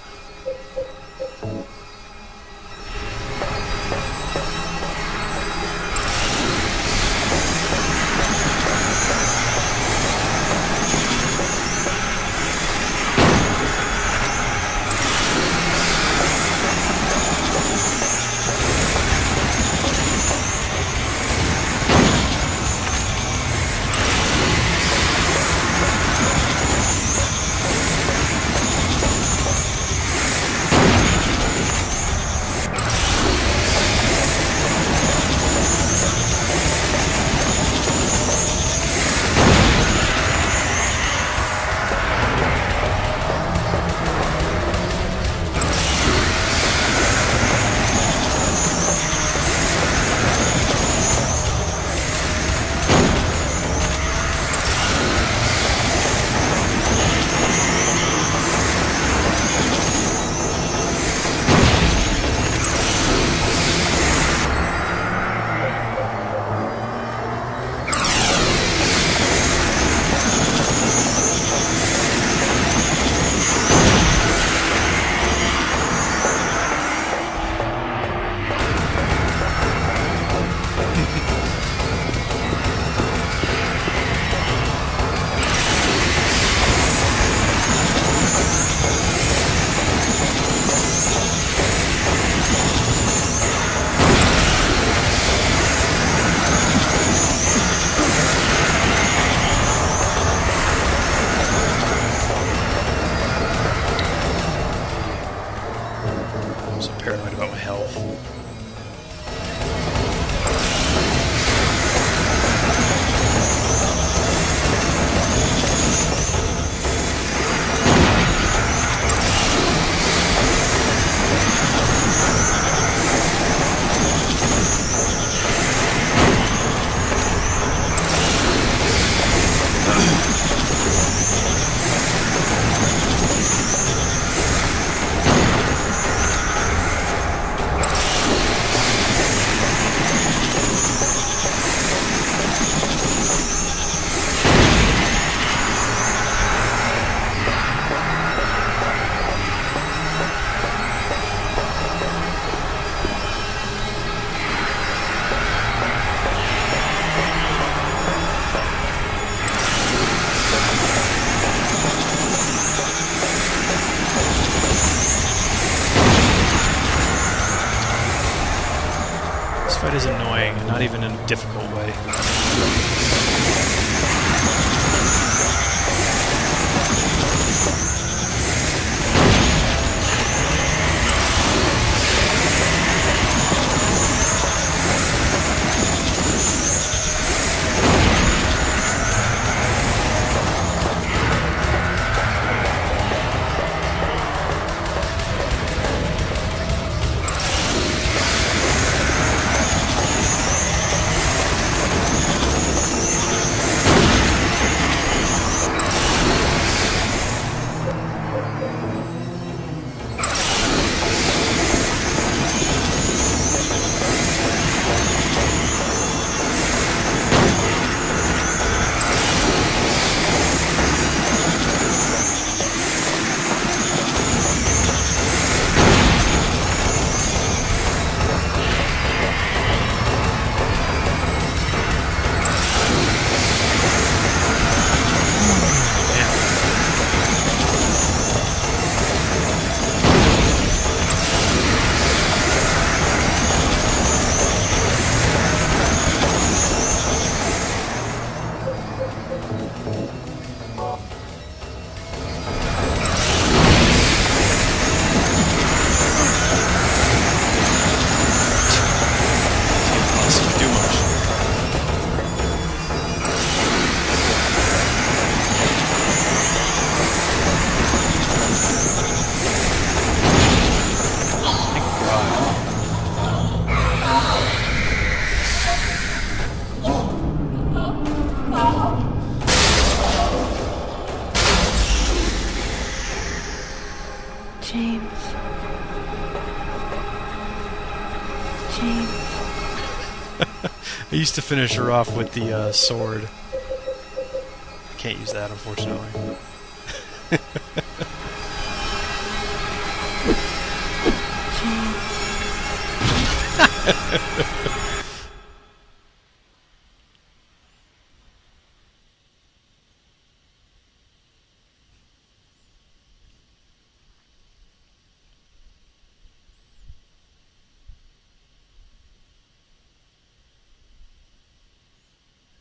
A: Paranoid about my health. fight is annoying, and not even in a difficult way.
F: James.
A: I used to finish her off with the sword. I can't use that, unfortunately.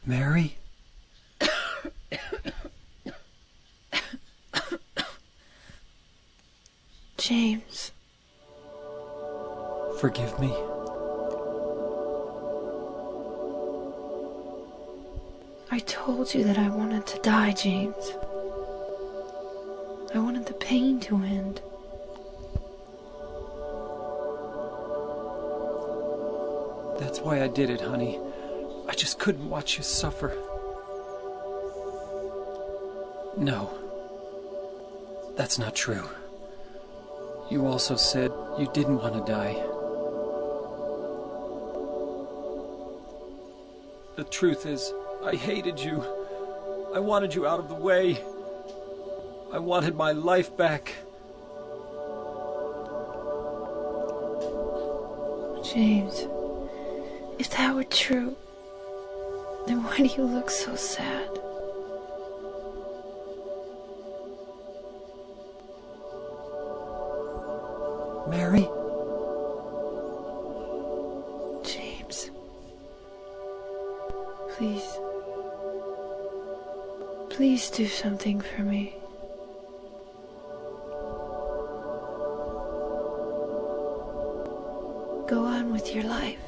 C: Mary?
F: James.
C: Forgive me.
F: I told you that I wanted to die, James. I wanted the pain to end.
C: That's why I did it, honey. I just couldn't watch you suffer. No. That's not true. You also said you didn't want to die. The truth is, I hated you. I wanted you out of the way. I wanted my life back.
F: James, if that were true, then why do you look so sad?
C: Mary?
F: James. Please. Please do something for me. Go on with your life.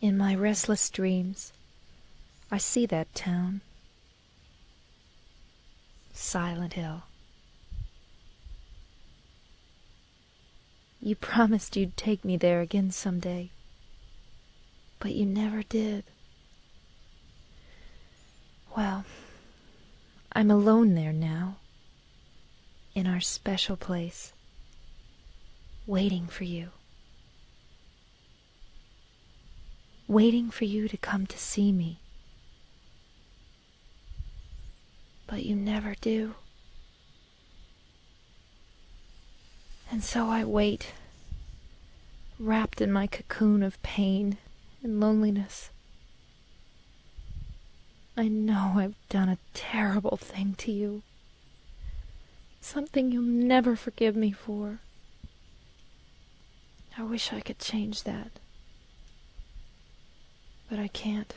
G: In my restless dreams, I see that town. Silent Hill. You promised you'd take me there again someday, but you never did. Well, I'm alone there now, in our special place, waiting for you. Waiting for you to come to see me. But you never do. And so I wait, wrapped in my cocoon of pain and loneliness. I know I've done a terrible thing to you. Something you'll never forgive me for. I wish I could change that. But I can't.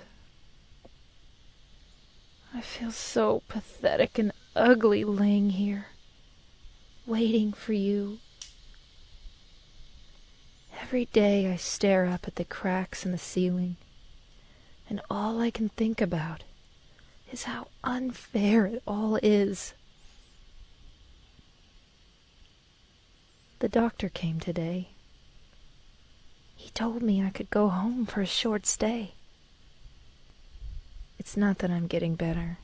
G: I feel so pathetic and ugly laying here, waiting for you. Every day I stare up at the cracks in the ceiling, and all I can think about is how unfair it all is. The doctor came today. He told me I could go home for a short stay. It's not that I'm getting better.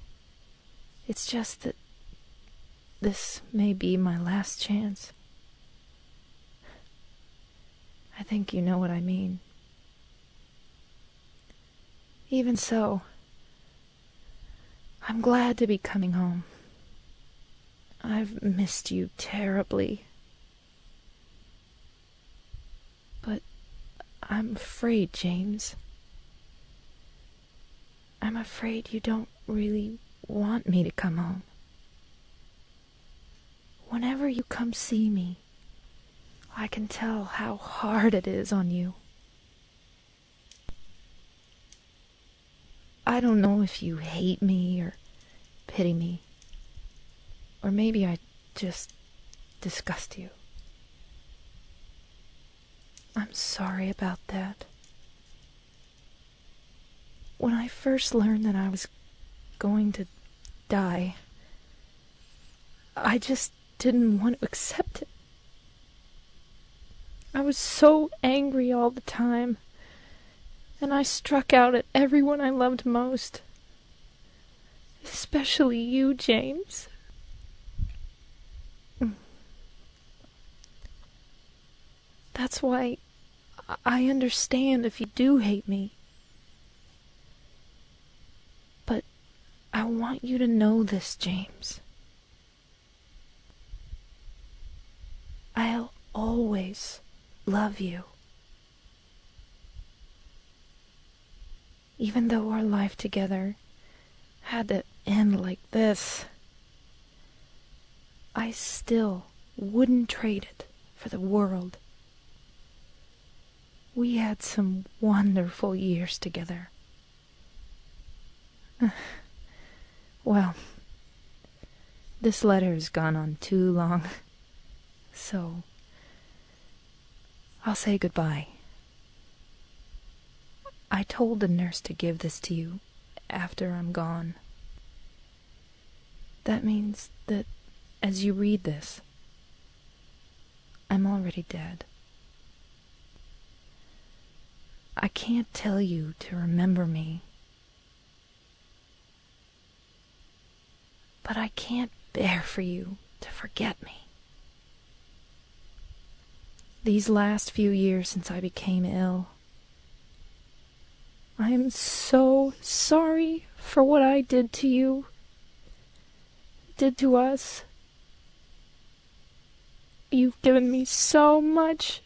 G: It's just that this may be my last chance. I think you know what I mean. Even so, I'm glad to be coming home. I've missed you terribly. But I'm afraid, James. I'm afraid you don't really want me to come home. Whenever you come see me, I can tell how hard it is on you. I don't know if you hate me or pity me, or maybe I just disgust you. I'm sorry about that. When I first learned that I was going to die, I just didn't want to accept it.
F: I was so angry all the time, and I struck out at everyone I loved most. Especially you, James. That's why I understand if you do hate me. But I want you to know this, James. I'll always love you. Even though our life together had to end like this, I still wouldn't trade it for the world. We had some wonderful years together. Well, this letter has gone on too long, so I'll say goodbye. I told the nurse to give this to you after I'm gone. That means that as you read this, I'm already dead. I can't tell you to remember me, but I can't bear for you to forget me. These last few years since I became ill, I am so sorry for what I did to you, did to us. You've given me so much,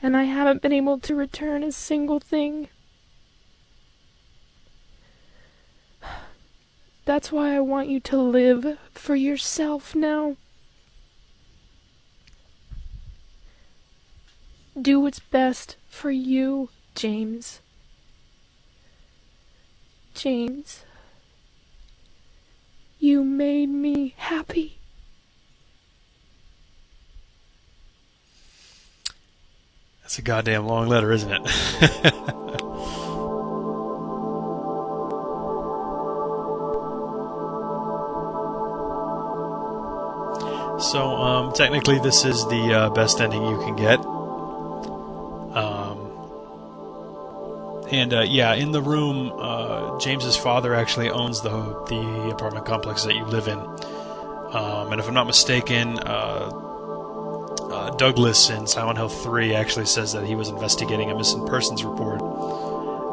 F: and I haven't been able to return a single thing. That's why I want you to live for yourself now. Do what's best for you, James. James, you made me happy.
A: That's a goddamn long letter, isn't it? So, technically this is the best ending you can get. Yeah, in the room, James's father actually owns the apartment complex that you live in. And if I'm not mistaken, Douglas in Silent Hill 3 actually says that he was investigating a missing persons report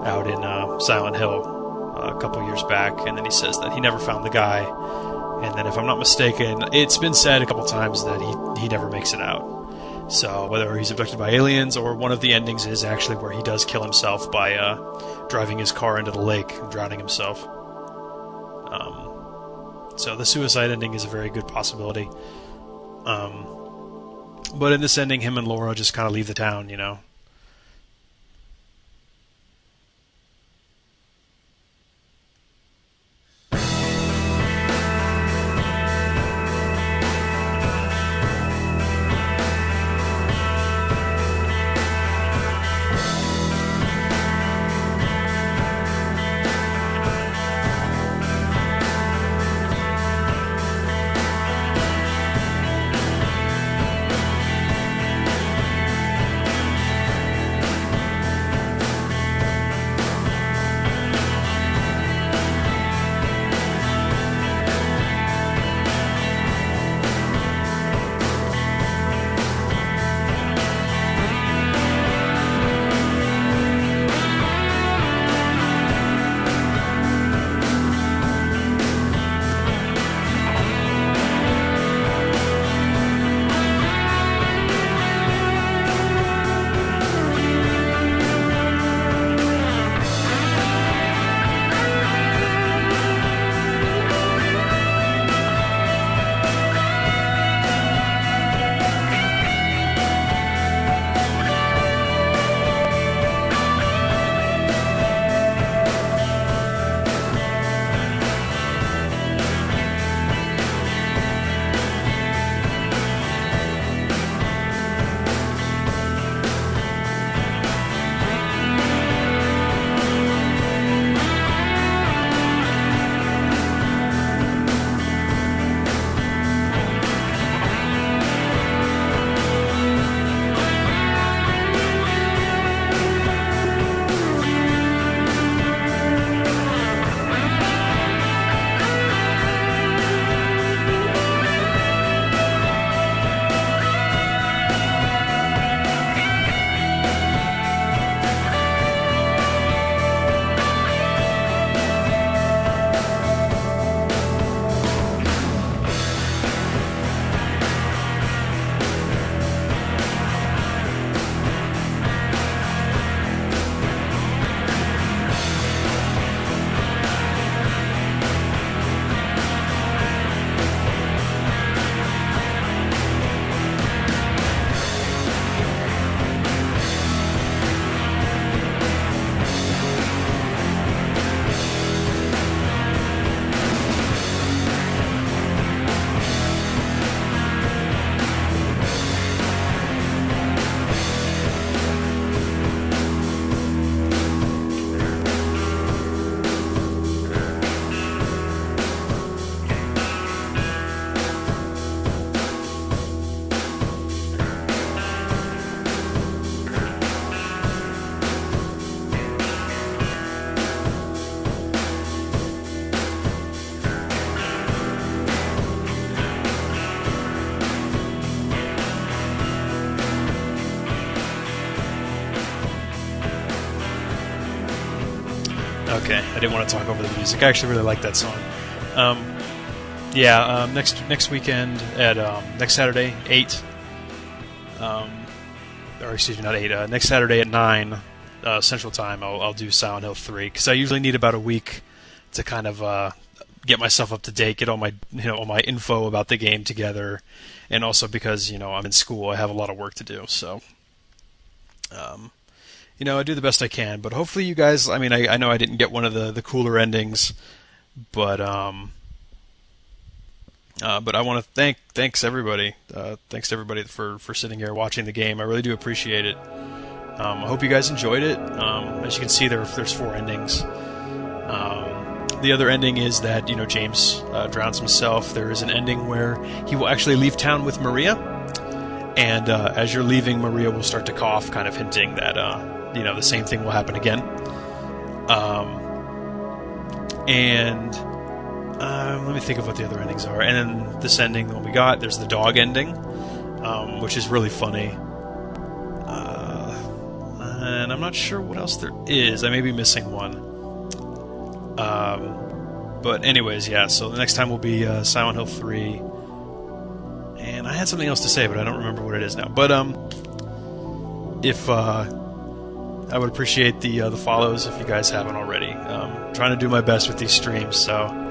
A: out in Silent Hill a couple years back, and then he says that he never found the guy. And then if I'm not mistaken, it's been said a couple times that he never makes it out. So whether he's abducted by aliens or one of the endings is actually where he does kill himself by driving his car into the lake and drowning himself. So the suicide ending is a very good possibility. But in this ending, him and Laura just kind of leave the town, you know. Okay, I didn't want to talk over the music. I actually really like that song. Next weekend at next Saturday 8. Or excuse me, not 8. Next Saturday at 9 Central Time, I'll do Silent Hill 3 because I usually need about a week to kind of get myself up to date, get all my all my info about the game together, and also because I'm in school, I have a lot of work to do. So, I do the best I can. But hopefully, you guys. I mean, I know I didn't get one of the cooler endings, but I want to thanks everybody. Thanks to everybody for sitting here watching the game. I really do appreciate it. I hope you guys enjoyed it. As you can see, there's 4 endings. The other ending is that James drowns himself. There is an ending where he will actually leave town with Maria, and as you're leaving, Maria will start to cough, kind of hinting that the same thing will happen again. Let me think of what the other endings are. And then this ending, the one we got, there's the dog ending, which is really funny. And I'm not sure what else there is. I may be missing one. But anyways, yeah, so the next time will be Silent Hill 3. And I had something else to say, but I don't remember what it is now. But if I would appreciate the follows if you guys haven't already. Trying to do my best with these streams, so...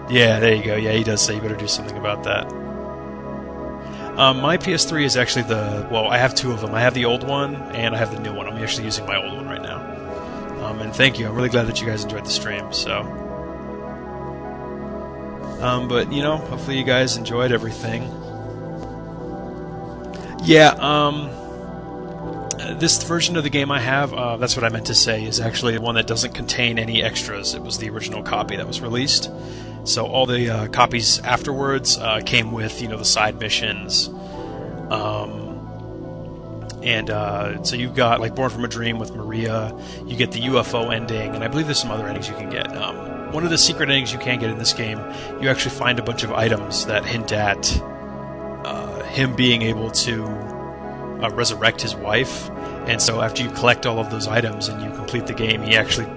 A: Yeah, there you go. Yeah, he does say you better do something about that. My PS3 is actually I have 2 of them. I have the old one, and I have the new one. I'm actually using my old one right now. And thank you. I'm really glad that you guys enjoyed the stream, so... but, hopefully you guys enjoyed everything. Yeah, this version of the game I have, that's what I meant to say, is actually one that doesn't contain any extras. It was the original copy that was released. So all the copies afterwards came with, the side missions. So you got, like, Born from a Dream with Maria. You get the UFO ending, and I believe there's some other endings you can get. One of the secret endings you can get in this game, you actually find a bunch of items that hint at him being able to resurrect his wife. And so after you collect all of those items and you complete the game, he actually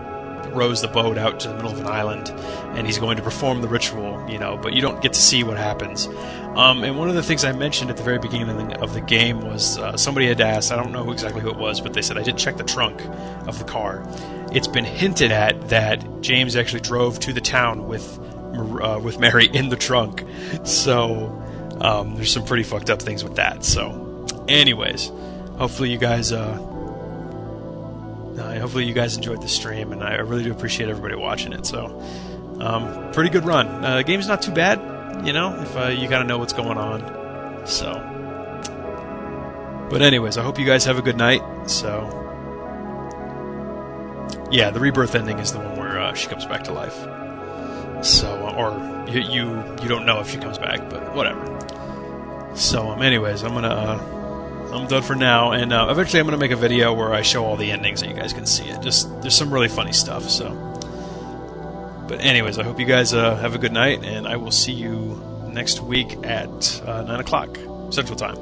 A: rows the boat out to the middle of an island, and he's going to perform the ritual, but you don't get to see what happens. And one of the things I mentioned at the very beginning of the game was somebody had asked, I don't know exactly who it was, but they said, I did check the trunk of the car. It's been hinted at that James actually drove to the town with Mary in the trunk. So there's some pretty fucked up things with that. So anyways, hopefully you guys enjoyed the stream, and I really do appreciate everybody watching it. So, pretty good run. The game's not too bad, if you kind of know what's going on. So, but anyways, I hope you guys have a good night. So, yeah, the rebirth ending is the one where she comes back to life. So, or you don't know if she comes back, but whatever. So, anyways, I'm done for now, and eventually I'm going to make a video where I show all the endings so you guys can see it. There's some really funny stuff, so. But anyways, I hope you guys have a good night, and I will see you next week at 9 o'clock Central Time.